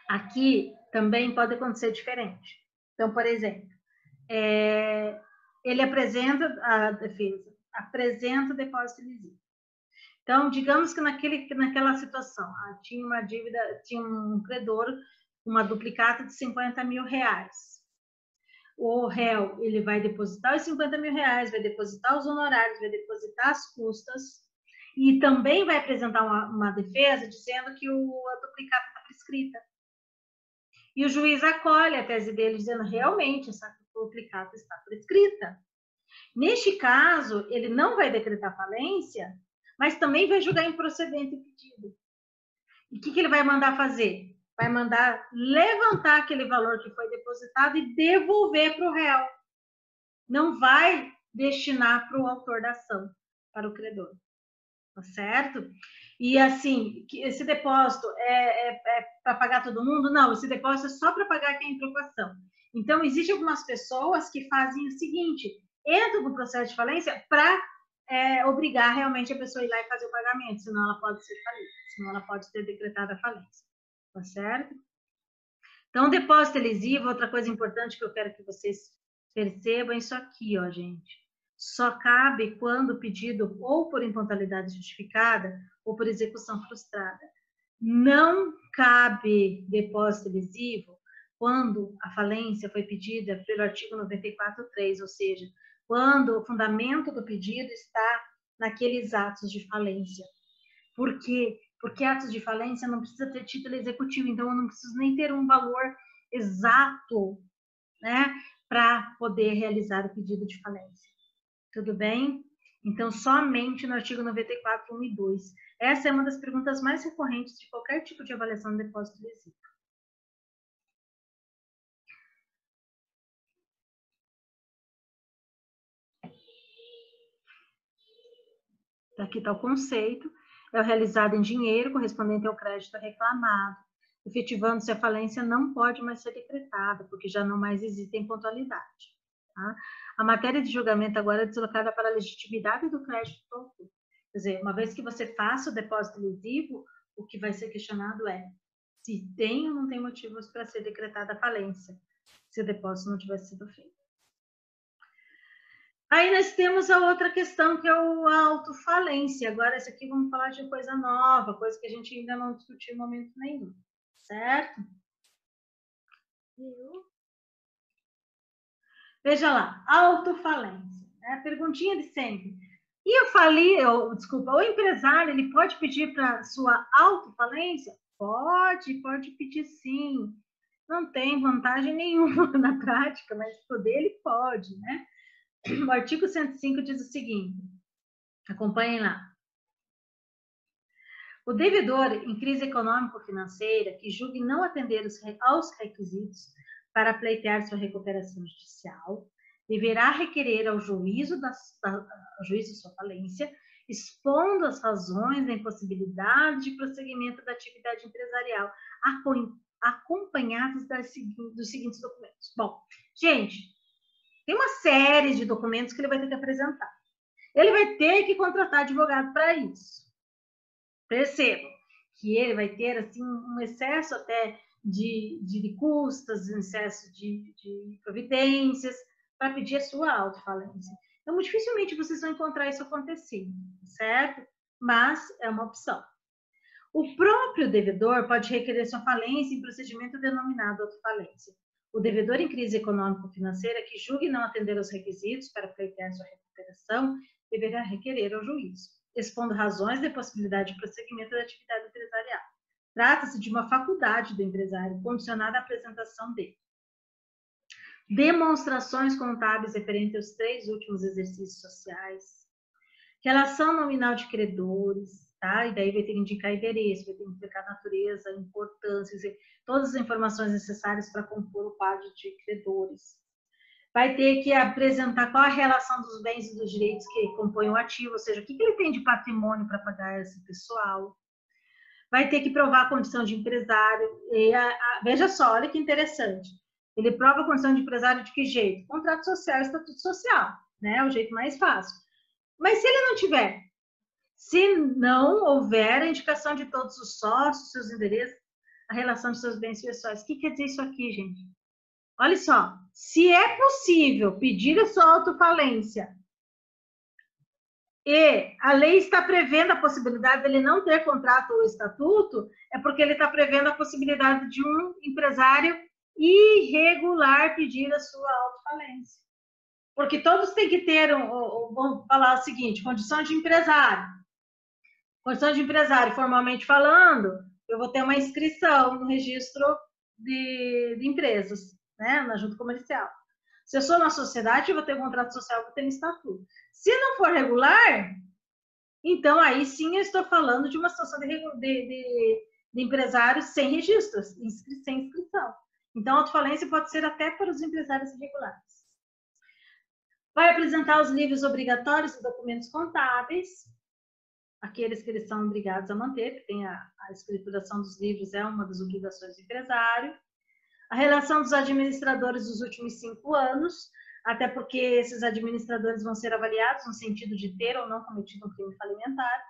Aqui também pode acontecer diferente. Então, por exemplo, ele apresenta a defesa, apresenta o depósito lesivo. Então, digamos que naquela situação, tinha uma dívida, tinha um credor, uma duplicata de 50 mil reais. O réu, ele vai depositar os 50 mil reais, vai depositar os honorários, vai depositar as custas e também vai apresentar uma defesa dizendo que a duplicata está prescrita. E o juiz acolhe a tese dele dizendo realmente essa duplicata está prescrita. Neste caso, ele não vai decretar falência, mas também vai julgar improcedente o pedido. E o que ele vai mandar fazer? Vai mandar levantar aquele valor que foi depositado e devolver para o réu. Não vai destinar para o autor da ação, para o credor. Tá certo? E assim, esse depósito é para pagar todo mundo? Não, esse depósito é só para pagar quem entrou com a ação. Então, existem algumas pessoas que fazem o seguinte, entram no processo de falência para obrigar realmente a pessoa a ir lá e fazer o pagamento, senão ela pode ser falida, senão ela pode ter decretado a falência. Tá certo? Então, depósito lesivo, outra coisa importante que eu quero que vocês percebam, isso aqui, ó, gente. Só cabe quando o pedido ou por impontualidade justificada ou por execução frustrada. Não cabe depósito lesivo quando a falência foi pedida pelo artigo 94.3, ou seja, quando o fundamento do pedido está naqueles atos de falência. Por quê? Porque atos de falência não precisa ter título executivo, então eu não preciso nem ter um valor exato, né, para poder realizar o pedido de falência. Tudo bem? Então, somente no artigo 94, 1 e 2. Essa é uma das perguntas mais recorrentes de qualquer tipo de avaliação de depósito lesivo. Aqui está o conceito. É o realizado em dinheiro correspondente ao crédito reclamado, efetivando-se a falência não pode mais ser decretada, porque já não mais existe impontualidade. Tá? A matéria de julgamento agora é deslocada para a legitimidade do crédito do autor. Quer dizer, uma vez que você faça o depósito lesivo, o que vai ser questionado é se tem ou não tem motivos para ser decretada a falência, se o depósito não tivesse sido feito. Aí nós temos a outra questão, que é a autofalência. Agora, esse aqui vamos falar de coisa nova, coisa que a gente ainda não discutiu em momento nenhum, certo? Veja lá, autofalência. É a perguntinha de sempre. E o empresário, ele pode pedir para sua autofalência? Pode pedir sim. Não tem vantagem nenhuma na prática, mas poder ele pode, né? O artigo 105 diz o seguinte, acompanhem lá. O devedor em crise econômico-financeira que julgue não atender aos requisitos para pleitear sua recuperação judicial, deverá requerer ao juízo sua falência, expondo as razões da impossibilidade de prosseguimento da atividade empresarial, acompanhados dos seguintes documentos. Bom, gente, tem uma série de documentos que ele vai ter que apresentar. Ele vai ter que contratar advogado para isso. Percebam que ele vai ter assim, um excesso até de custas, um excesso de providências para pedir a sua autofalência. Então, muito dificilmente vocês vão encontrar isso acontecendo, certo? Mas é uma opção. O próprio devedor pode requerer sua falência em procedimento denominado autofalência. O devedor em crise econômico-financeira que julgue não atender aos requisitos para pleitear sua recuperação deverá requerer ao juízo, expondo razões de possibilidade de prosseguimento da atividade empresarial. Trata-se de uma faculdade do empresário, condicionada à apresentação de demonstrações contábeis referentes aos 3 últimos exercícios sociais, relação nominal de credores, tá? E daí vai ter que indicar endereço, vai ter que indicar natureza, importância, todas as informações necessárias para compor o quadro de credores. Vai ter que apresentar qual a relação dos bens e dos direitos que compõem o ativo, ou seja, o que ele tem de patrimônio para pagar esse pessoal. Vai ter que provar a condição de empresário. E veja só, olha que interessante. Ele prova a condição de empresário de que jeito? Contrato social, estatuto social, né? É o jeito mais fácil. Mas se ele não tiver, se não houver a indicação de todos os sócios, seus endereços, a relação de seus bens pessoais, o que quer dizer isso aqui, gente? Olha só, se é possível pedir a sua autofalência e a lei está prevendo a possibilidade dele não ter contrato ou estatuto, é porque ele está prevendo a possibilidade de um empresário irregular pedir a sua autofalência. Porque todos têm que ter, vamos falar o seguinte, condição de empresário. Condição de empresário, formalmente falando, eu vou ter uma inscrição no registro de empresas, né, na junta comercial. Se eu sou uma sociedade, eu vou ter um contrato social, vou ter um estatuto. Se não for regular, então aí sim eu estou falando de uma situação de empresários sem registros, sem inscrição. Então, a autofalência pode ser até para os empresários irregulares. Vai apresentar os livros obrigatórios e documentos contábeis, aqueles que eles são obrigados a manter, que tem a escrituração dos livros, é uma das obrigações do empresário. A relação dos administradores dos últimos 5 anos, até porque esses administradores vão ser avaliados no sentido de ter ou não cometido um crime falimentar.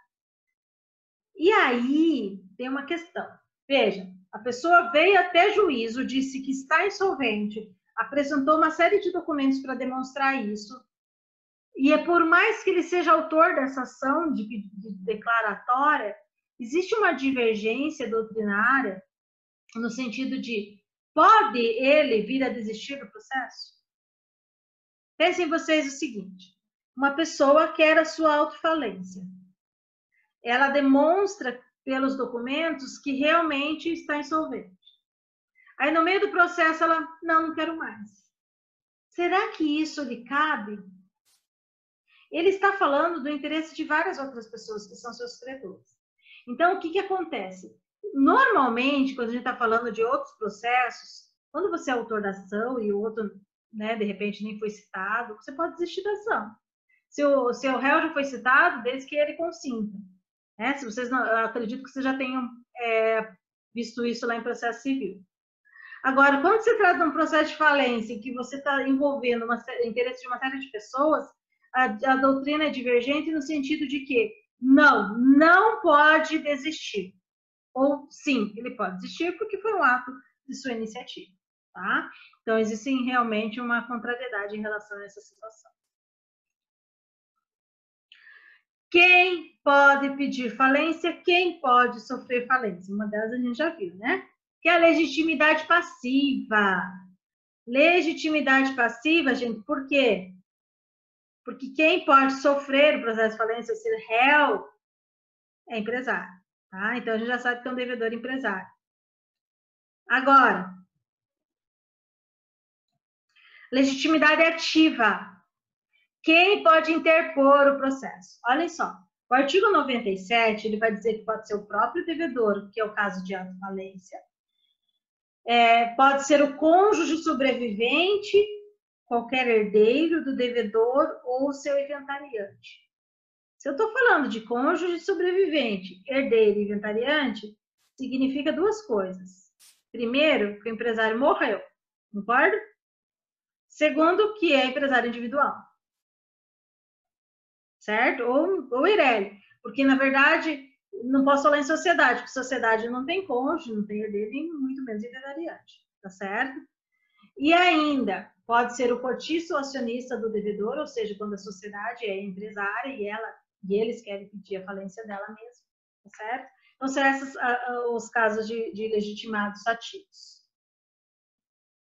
E aí tem uma questão. Veja, a pessoa veio até juízo, disse que está insolvente, apresentou uma série de documentos para demonstrar isso, e é por mais que ele seja autor dessa ação de declaratória, existe uma divergência doutrinária no sentido de pode ele vir a desistir do processo? Pensem vocês o seguinte, uma pessoa quer a sua autofalência. Ela demonstra pelos documentos que realmente está insolvente. Aí no meio do processo ela, não quero mais. Será que isso lhe cabe? Ele está falando do interesse de várias outras pessoas que são seus credores. Então, o que acontece? Normalmente, quando a gente está falando de outros processos, quando você é autor da ação e o outro, né, de repente, nem foi citado, você pode desistir da ação. Se o réu já foi citado, desde que ele consinta. Né? Se vocês não, eu acredito que vocês já tenham visto isso lá em processo civil. Agora, quando se trata de um processo de falência em que você está envolvendo o interesse de uma série de pessoas, a doutrina é divergente no sentido de que não pode desistir. Ou sim, ele pode desistir porque foi um ato de sua iniciativa. Tá? Então, existe realmente uma contrariedade em relação a essa situação. Quem pode pedir falência? Quem pode sofrer falência? Uma delas a gente já viu, né? Que é a legitimidade passiva. Legitimidade passiva, gente, por quê? Porque quem pode sofrer o processo de falência, ser réu, é empresário. Tá? Então, a gente já sabe que é um devedor empresário. Agora, legitimidade ativa. Quem pode interpor o processo? Olhem só. O artigo 97, ele vai dizer que pode ser o próprio devedor, que é o caso de auto-falência. Pode ser o cônjuge sobrevivente, qualquer herdeiro do devedor ou seu inventariante. Se eu estou falando de cônjuge sobrevivente, herdeiro e inventariante, significa 2 coisas. Primeiro, que o empresário morreu, concorda? Segundo, que é empresário individual. Certo? Ou Ireli. Porque, na verdade, não posso falar em sociedade, porque sociedade não tem cônjuge, não tem herdeiro, nem muito menos inventariante. Tá certo? E ainda, pode ser o cotiço ou acionista do devedor, ou seja, quando a sociedade é empresária e eles querem pedir a falência dela mesma, tá certo? Então, são esses os casos de legitimados ativos.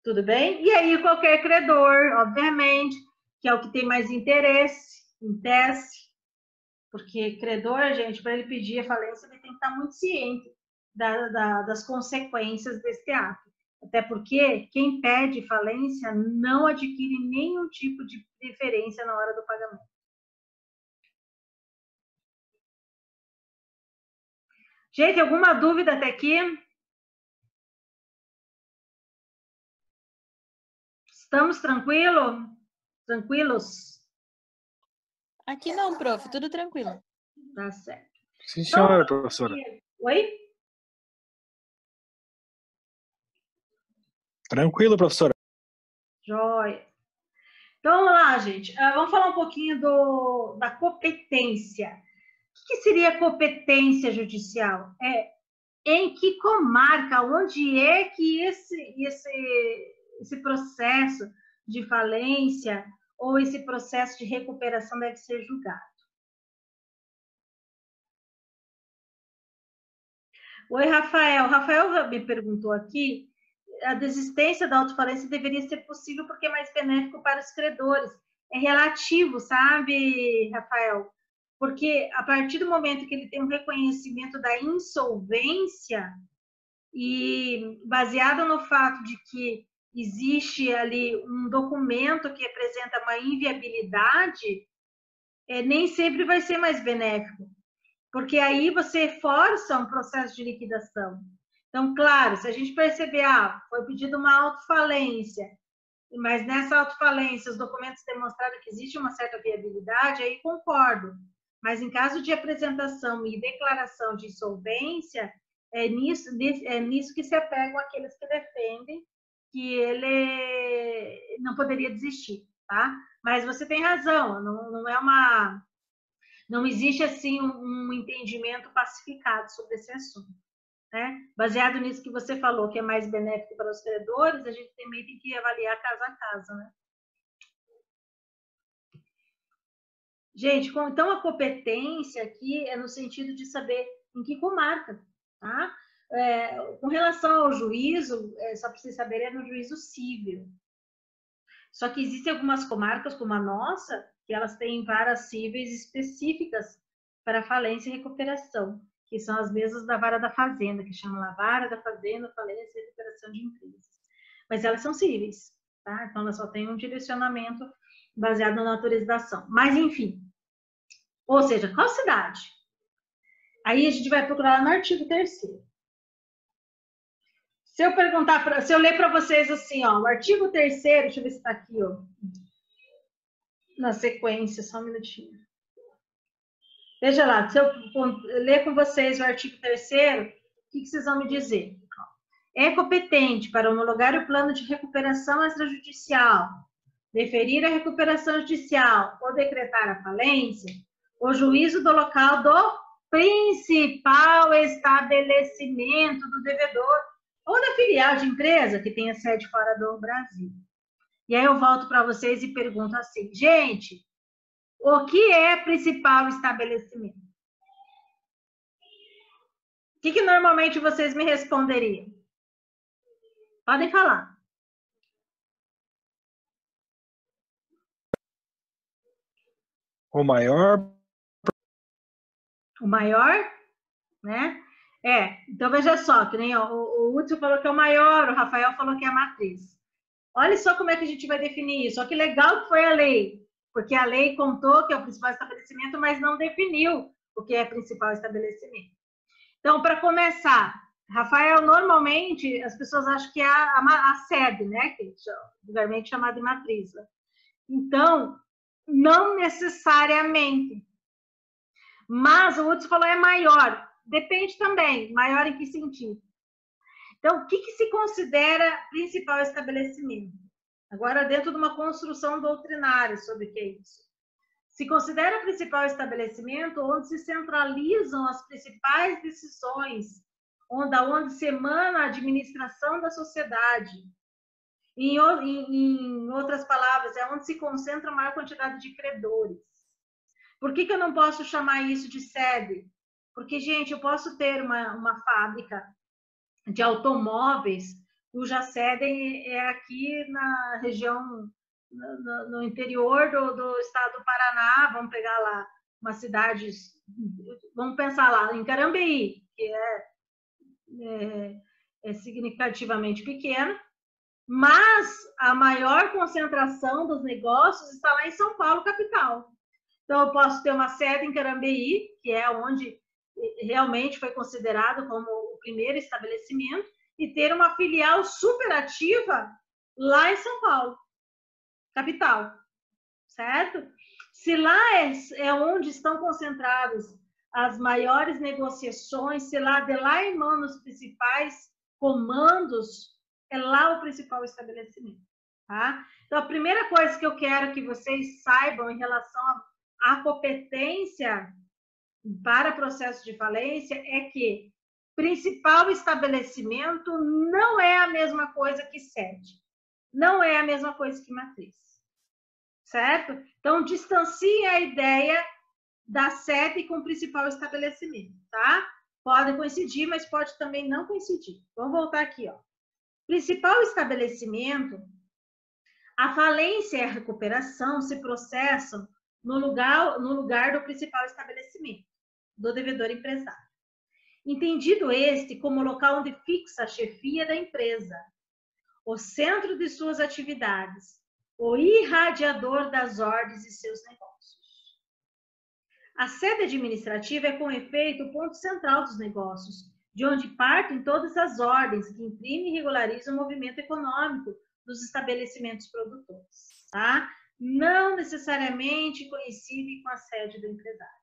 Tudo bem? E aí, qualquer credor, obviamente, que é o que tem mais interesse, em tese, porque credor, gente, para ele pedir a falência, ele tem que estar muito ciente das consequências desse ato. Até porque quem pede falência não adquire nenhum tipo de preferência na hora do pagamento. Gente, alguma dúvida até aqui? Estamos tranquilos? Aqui não, prof, tudo tranquilo. Tá certo. Sim, senhora, professora. Oi? Tranquilo, professora. Joia. Então, vamos lá, gente. Vamos falar um pouquinho da competência. O que seria competência judicial? Em que comarca, onde é que esse processo de falência ou esse processo de recuperação deve ser julgado. Oi, Rafael. Rafael me perguntou aqui, a desistência da autofalência deveria ser possível porque é mais benéfico para os credores. É relativo, sabe, Rafael? Porque a partir do momento que ele tem um reconhecimento da insolvência e baseado no fato de que existe ali um documento que representa uma inviabilidade, nem sempre vai ser mais benéfico, porque aí você força um processo de liquidação. Então, claro, se a gente perceber, foi pedido uma autofalência, mas nessa autofalência os documentos demonstraram que existe uma certa viabilidade, aí concordo. Mas em caso de apresentação e declaração de insolvência, é nisso que se apegam aqueles que defendem que ele não poderia desistir, tá? Mas você tem razão, não existe assim um entendimento pacificado sobre esse assunto, né? Baseado nisso que você falou, que é mais benéfico para os credores, a gente também tem que avaliar caso a caso, né? Gente, então a competência aqui é no sentido de saber em que comarca, tá? Com relação ao juízo, só para vocês saberem, é no juízo cível. Só que existem algumas comarcas, como a nossa, que elas têm varas cíveis específicas para falência e recuperação, que são as mesmas da vara da fazenda, que chama lá vara da fazenda, falência e recuperação de empresas. Mas elas são cíveis, tá? Então elas só têm um direcionamento baseado na autorização. Mas, enfim, ou seja, qual cidade? Aí a gente vai procurar no artigo 3º. Se eu ler para vocês assim, o artigo 3º, deixa eu ver se está aqui, na sequência, só um minutinho. Veja lá, se eu ler com vocês o artigo 3º, o que vocês vão me dizer? É competente para homologar o plano de recuperação extrajudicial, deferir a recuperação judicial ou decretar a falência, o juízo do local do principal estabelecimento do devedor ou da filial de empresa que tenha sede fora do Brasil. E aí eu volto para vocês e pergunto assim, gente, o que é principal estabelecimento? O que normalmente vocês me responderiam? Podem falar. O maior. O maior, né? Então veja só, que nem o Hudson falou que é o maior, o Rafael falou que é a matriz. Olha só como é que a gente vai definir isso. Olha que legal que foi a lei, porque a lei contou que é o principal estabelecimento, mas não definiu o que é principal estabelecimento. Então, para começar, Rafael, normalmente as pessoas acham que é a sede, né? Que vulgarmente chamada de matriz. Então, não necessariamente. Mas o Hudson falou é maior. Depende também. Maior em que sentido? Então, o que se considera principal estabelecimento? Agora, dentro de uma construção doutrinária sobre o que é isso. Se considera principal estabelecimento onde se centralizam as principais decisões, onde se emana a administração da sociedade. Em outras palavras, é onde se concentra a maior quantidade de credores. Por que eu não posso chamar isso de sede? Porque, gente, eu posso ter uma fábrica de automóveis cuja sede é aqui na região, no interior do estado do Paraná, vamos pegar lá uma cidade, vamos pensar lá em Carambeí, que é significativamente pequena, mas a maior concentração dos negócios está lá em São Paulo, capital. Então, eu posso ter uma sede em Carambeí, que é onde realmente foi considerado como o primeiro estabelecimento, e ter uma filial superativa lá em São Paulo, capital, certo? Se lá é onde estão concentradas as maiores negociações, se lá de lá emana os principais comandos, é lá o principal estabelecimento, tá? Então, a primeira coisa que eu quero que vocês saibam em relação à competência para processo de falência é que principal estabelecimento não é a mesma coisa que sede. não é a mesma coisa que matriz, certo? Então, distancie a ideia da sede com o principal estabelecimento, tá? Pode coincidir, mas pode também não coincidir. Vamos voltar aqui, ó. Principal estabelecimento, a falência e a recuperação se processam no lugar do principal estabelecimento, do devedor empresário. Entendido este como local onde fixa a chefia da empresa, o centro de suas atividades, o irradiador das ordens e seus negócios. A sede administrativa é, com efeito, o ponto central dos negócios, de onde partem todas as ordens que imprimem e regularizam o movimento econômico dos estabelecimentos produtores, tá? Não necessariamente coincide com a sede do empresário.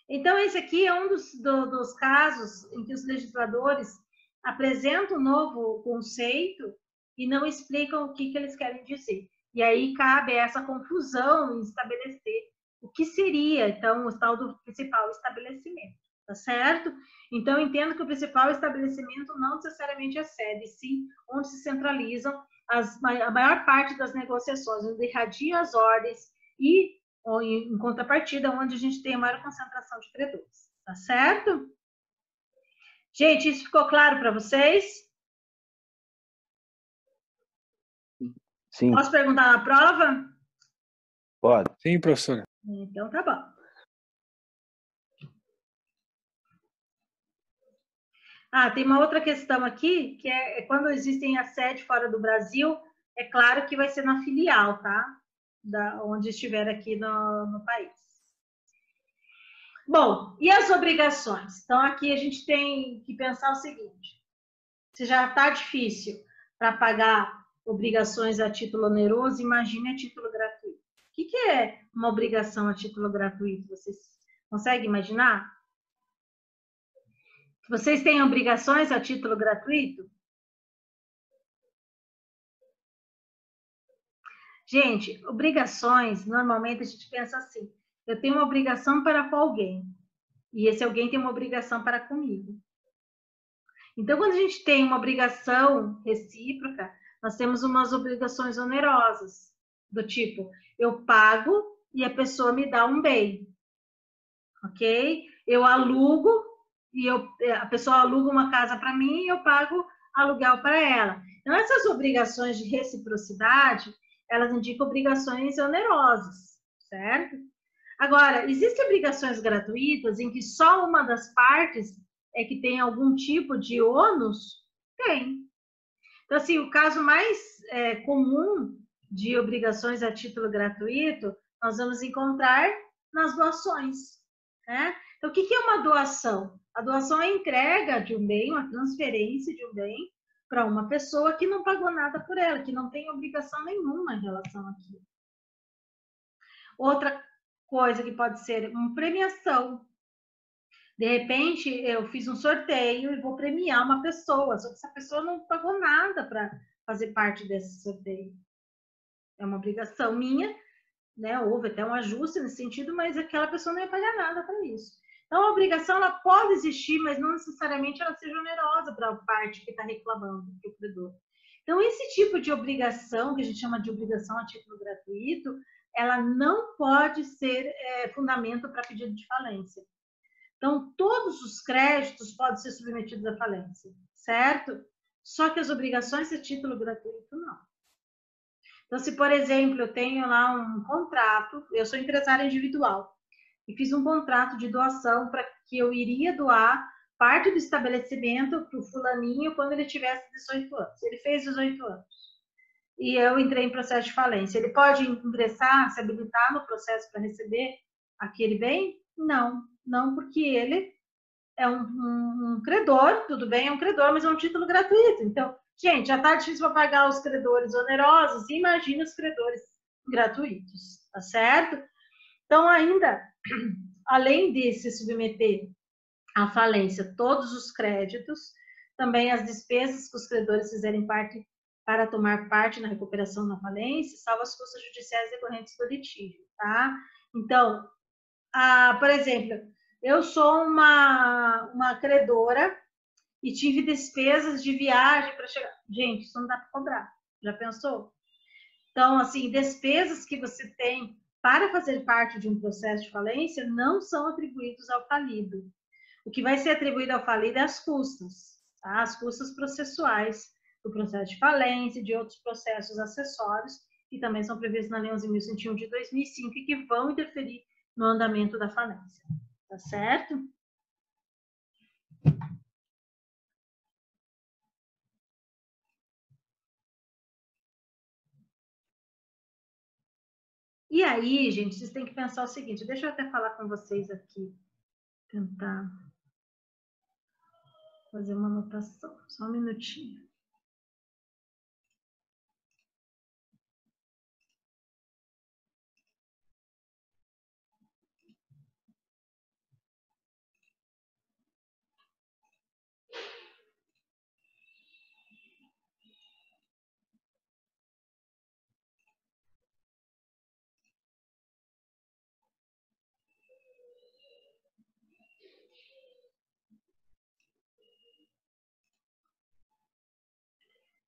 Então, esse aqui é um dos casos em que os legisladores apresentam um novo conceito e não explicam o que eles querem dizer. E aí cabe essa confusão em estabelecer o que seria, então, o tal do principal estabelecimento, tá certo? Então, entendo que o principal estabelecimento não necessariamente é a sede, sim, onde se centralizam a maior parte das negociações, onde irradiam as ordens e, em contrapartida, onde a gente tem a maior concentração de credores, tá certo? Gente, isso ficou claro para vocês? Sim. Posso perguntar na prova? Pode. Sim, professora. Então, tá bom. Tem uma outra questão aqui, que é quando existem a sede fora do Brasil, é claro que vai ser na filial, tá? Onde estiver aqui no país. Bom, e as obrigações? Então, aqui a gente tem que pensar o seguinte. Se já está difícil para pagar obrigações a título oneroso, imagine a título gratuito. O que é uma obrigação a título gratuito? Vocês conseguem imaginar? Vocês têm obrigações a título gratuito? Gente, obrigações, normalmente a gente pensa assim, eu tenho uma obrigação para com alguém, e esse alguém tem uma obrigação para comigo. Então, quando a gente tem uma obrigação recíproca, nós temos umas obrigações onerosas, do tipo, eu pago e a pessoa me dá um bem, ok? Eu alugo e a pessoa aluga uma casa para mim e eu pago aluguel para ela. Então, essas obrigações de reciprocidade, elas indicam obrigações onerosas, certo? Agora, existem obrigações gratuitas em que só uma das partes é que tem algum tipo de ônus? Tem. Então, assim, o caso mais comum de obrigações a título gratuito, nós vamos encontrar nas doações, né? Então, o que é uma doação? A doação é a entrega de um bem, uma transferência de um bem para uma pessoa que não pagou nada por ela, que não tem obrigação nenhuma em relação àquilo. Outra coisa que pode ser uma premiação. De repente, eu fiz um sorteio e vou premiar uma pessoa, só que essa pessoa não pagou nada para fazer parte desse sorteio. É uma obrigação minha, né? Houve até um ajuste nesse sentido, mas aquela pessoa não ia pagar nada para isso. Então, a obrigação ela pode existir, mas não necessariamente ela seja onerosa para a parte que está reclamando, para o credor. Então, esse tipo de obrigação, que a gente chama de obrigação a título gratuito, ela não pode ser fundamento para pedido de falência. Então, todos os créditos podem ser submetidos à falência, certo? Só que as obrigações a título gratuito, não. Então, se, por exemplo, eu tenho lá um contrato, eu sou empresária individual, e fiz um contrato de doação para que eu iria doar parte do estabelecimento para o fulaninho quando ele tivesse 18 anos. Ele fez 18 anos. E eu entrei em processo de falência. Ele pode ingressar, se habilitar no processo para receber aquele bem? Não, não, porque ele é um credor, tudo bem, é um credor, mas é um título gratuito. Então, gente, já está difícil para pagar os credores onerosos, imagina os credores gratuitos, tá certo? Então, ainda, além de se submeter à falência todos os créditos, também as despesas que os credores fizerem parte para tomar parte na recuperação da falência, salvo as custas judiciais decorrentes do litígio, tá? Então, por exemplo, eu sou uma credora e tive despesas de viagem para chegar. Gente, isso não dá para cobrar. Já pensou? Então, assim, despesas que você tem para fazer parte de um processo de falência não são atribuídos ao falido. O que vai ser atribuído ao falido é as custas, tá? As custas processuais do processo de falência e de outros processos acessórios, que também são previstos na Lei 11.101 de 2005 e que vão interferir no andamento da falência. Tá certo? E aí, gente, vocês têm que pensar o seguinte, deixa eu até falar com vocês aqui, tentar fazer uma anotação, só um minutinho.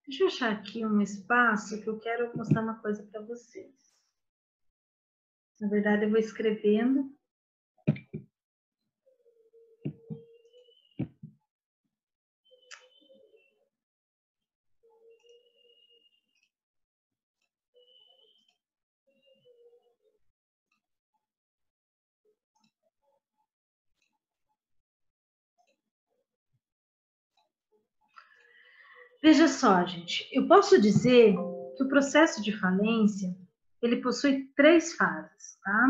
Deixa eu achar aqui um espaço que eu quero mostrar uma coisa para vocês. Na verdade, eu vou escrevendo. Veja só, gente, eu posso dizer que o processo de falência, ele possui 3 fases, tá?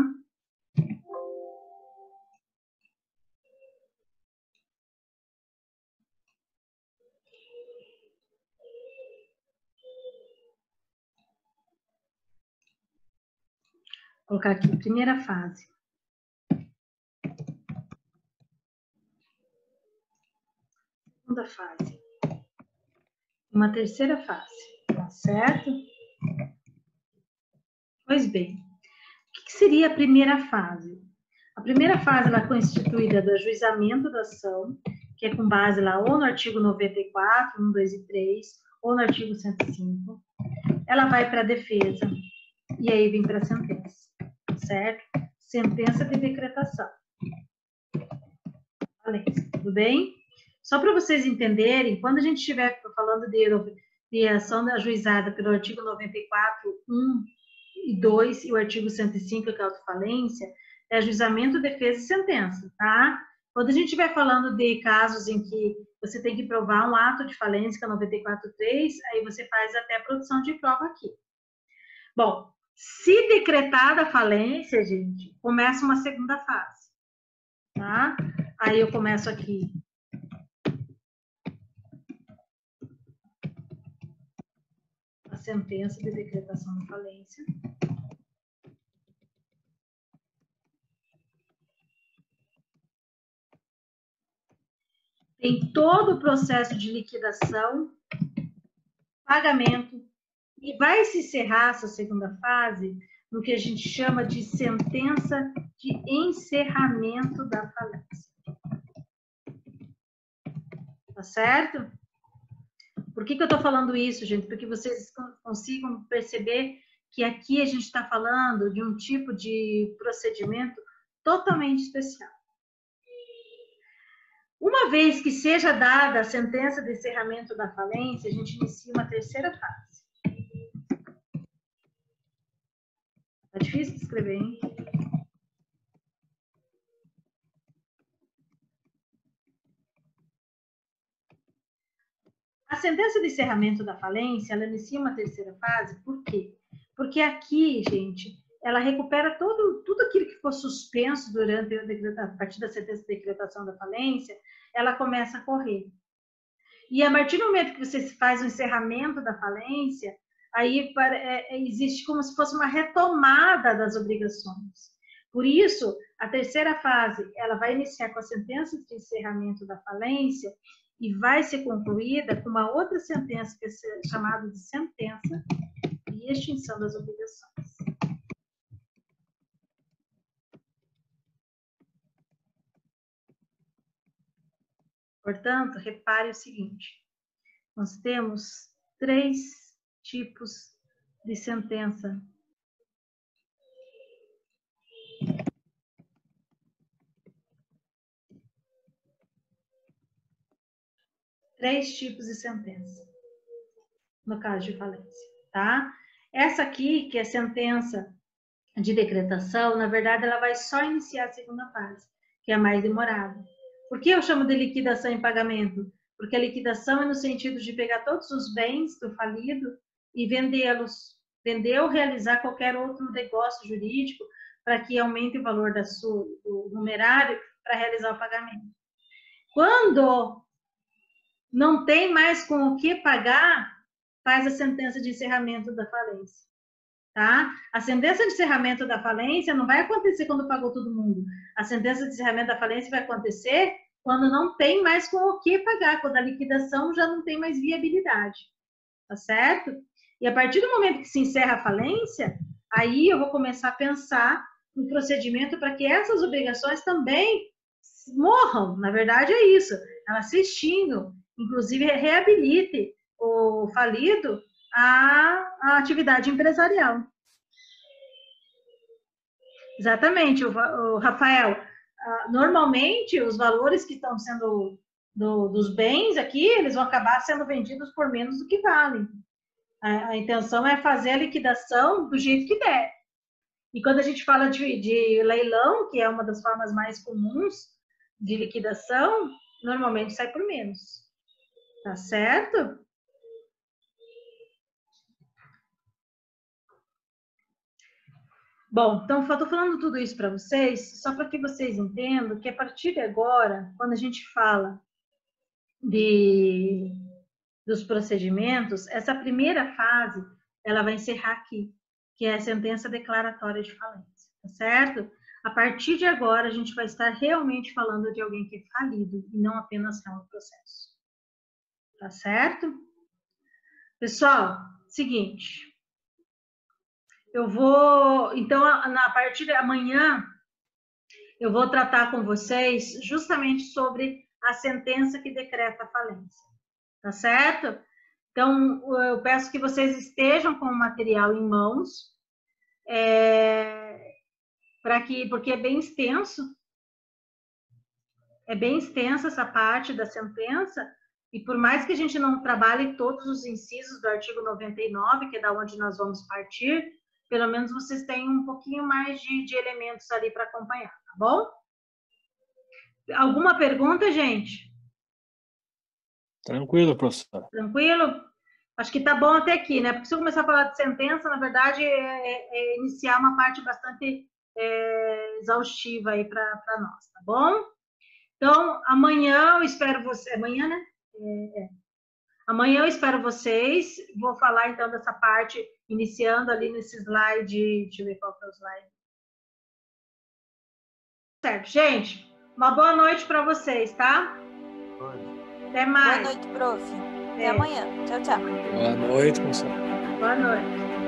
Vou colocar aqui, primeira fase. Segunda fase. Uma terceira fase, tá certo? Pois bem, o que seria a primeira fase? A primeira fase ela é constituída do ajuizamento da ação, que é com base lá ou no artigo 94, 1, 2 e 3, ou no artigo 105. Ela vai para a defesa e aí vem para a sentença, certo? Sentença de decretação. Falência, tudo bem? Só para vocês entenderem, quando a gente estiver falando de ação ajuizada pelo artigo 94, 1 e 2 e o artigo 105, que é a autofalência, é ajuizamento, defesa e sentença, tá? Quando a gente estiver falando de casos em que você tem que provar um ato de falência, que é 94.3, aí você faz até a produção de prova aqui. Bom, se decretada a falência, gente, começa uma segunda fase, tá? Aí eu começo aqui. A sentença de decretação da falência. Tem todo o processo de liquidação, pagamento, e vai se encerrar essa segunda fase no que a gente chama de sentença de encerramento da falência. Tá certo? Por que eu estou falando isso, gente? Porque vocês consigam perceber que aqui a gente está falando de um tipo de procedimento totalmente especial. Uma vez que seja dada a sentença de encerramento da falência, a gente inicia uma terceira fase. Tá difícil de escrever, hein? A sentença de encerramento da falência, ela inicia uma terceira fase, por quê? Porque aqui, gente, ela recupera tudo aquilo que for suspenso durante a partir da sentença de decretação da falência, ela começa a correr. E a partir do momento que você faz o encerramento da falência, aí existe como se fosse uma retomada das obrigações. Por isso, a terceira fase, ela vai iniciar com a sentença de encerramento da falência e vai ser concluída com uma outra sentença, que é chamada de sentença de extinção das obrigações. Portanto, repare o seguinte, nós temos 3 tipos de sentença. Três tipos de sentença, no caso de falência, tá? Essa aqui, que é sentença de decretação, na verdade, ela vai só iniciar a segunda fase, que é a mais demorada. Por que eu chamo de liquidação em pagamento? Porque a liquidação é no sentido de pegar todos os bens do falido e vendê-los, vender ou realizar qualquer outro negócio jurídico para que aumente o valor do numerário para realizar o pagamento. Quando não tem mais com o que pagar, faz a sentença de encerramento da falência, tá? A sentença de encerramento da falência não vai acontecer quando pagou todo mundo. A sentença de encerramento da falência vai acontecer quando não tem mais com o que pagar, quando a liquidação já não tem mais viabilidade, tá certo? E a partir do momento que se encerra a falência, aí eu vou começar a pensar no procedimento para que essas obrigações também morram. Na verdade é isso, elas se extinguam, inclusive reabilite o falido a atividade empresarial. Exatamente, o Rafael. Normalmente, os valores que estão sendo dos bens aqui, eles vão acabar sendo vendidos por menos do que valem. A intenção é fazer a liquidação do jeito que der. E quando a gente fala de leilão, que é uma das formas mais comuns de liquidação, normalmente sai por menos. Tá certo? Bom, então eu estou falando tudo isso para vocês, só para que vocês entendam que a partir de agora, quando a gente fala dos procedimentos, essa primeira fase, ela vai encerrar aqui, que é a sentença declaratória de falência, tá certo? A partir de agora, a gente vai estar realmente falando de alguém que é falido e não apenas réu no processo. Tá certo? Pessoal, seguinte. Eu vou, então, a partir de amanhã, eu vou tratar com vocês justamente sobre a sentença que decreta a falência, tá certo? Então, eu peço que vocês estejam com o material em mãos, porque é bem extensa essa parte da sentença, e por mais que a gente não trabalhe todos os incisos do artigo 99, que é da onde nós vamos partir, pelo menos vocês têm um pouquinho mais de elementos ali para acompanhar, tá bom? Alguma pergunta, gente? Tranquilo, professor. Tranquilo? Acho que tá bom até aqui, né? Porque se eu começar a falar de sentença, na verdade, é iniciar uma parte bastante exaustiva aí para nós, tá bom? Então, amanhã eu espero você... Amanhã, né? Amanhã eu espero vocês. Vou falar, então, dessa parte, iniciando ali nesse slide. Deixa eu ver qual que é o slide. Certo, gente. Uma boa noite para vocês, tá? Até mais. Boa noite, prof. Até amanhã. Tchau, tchau. Boa noite, professor. Boa noite.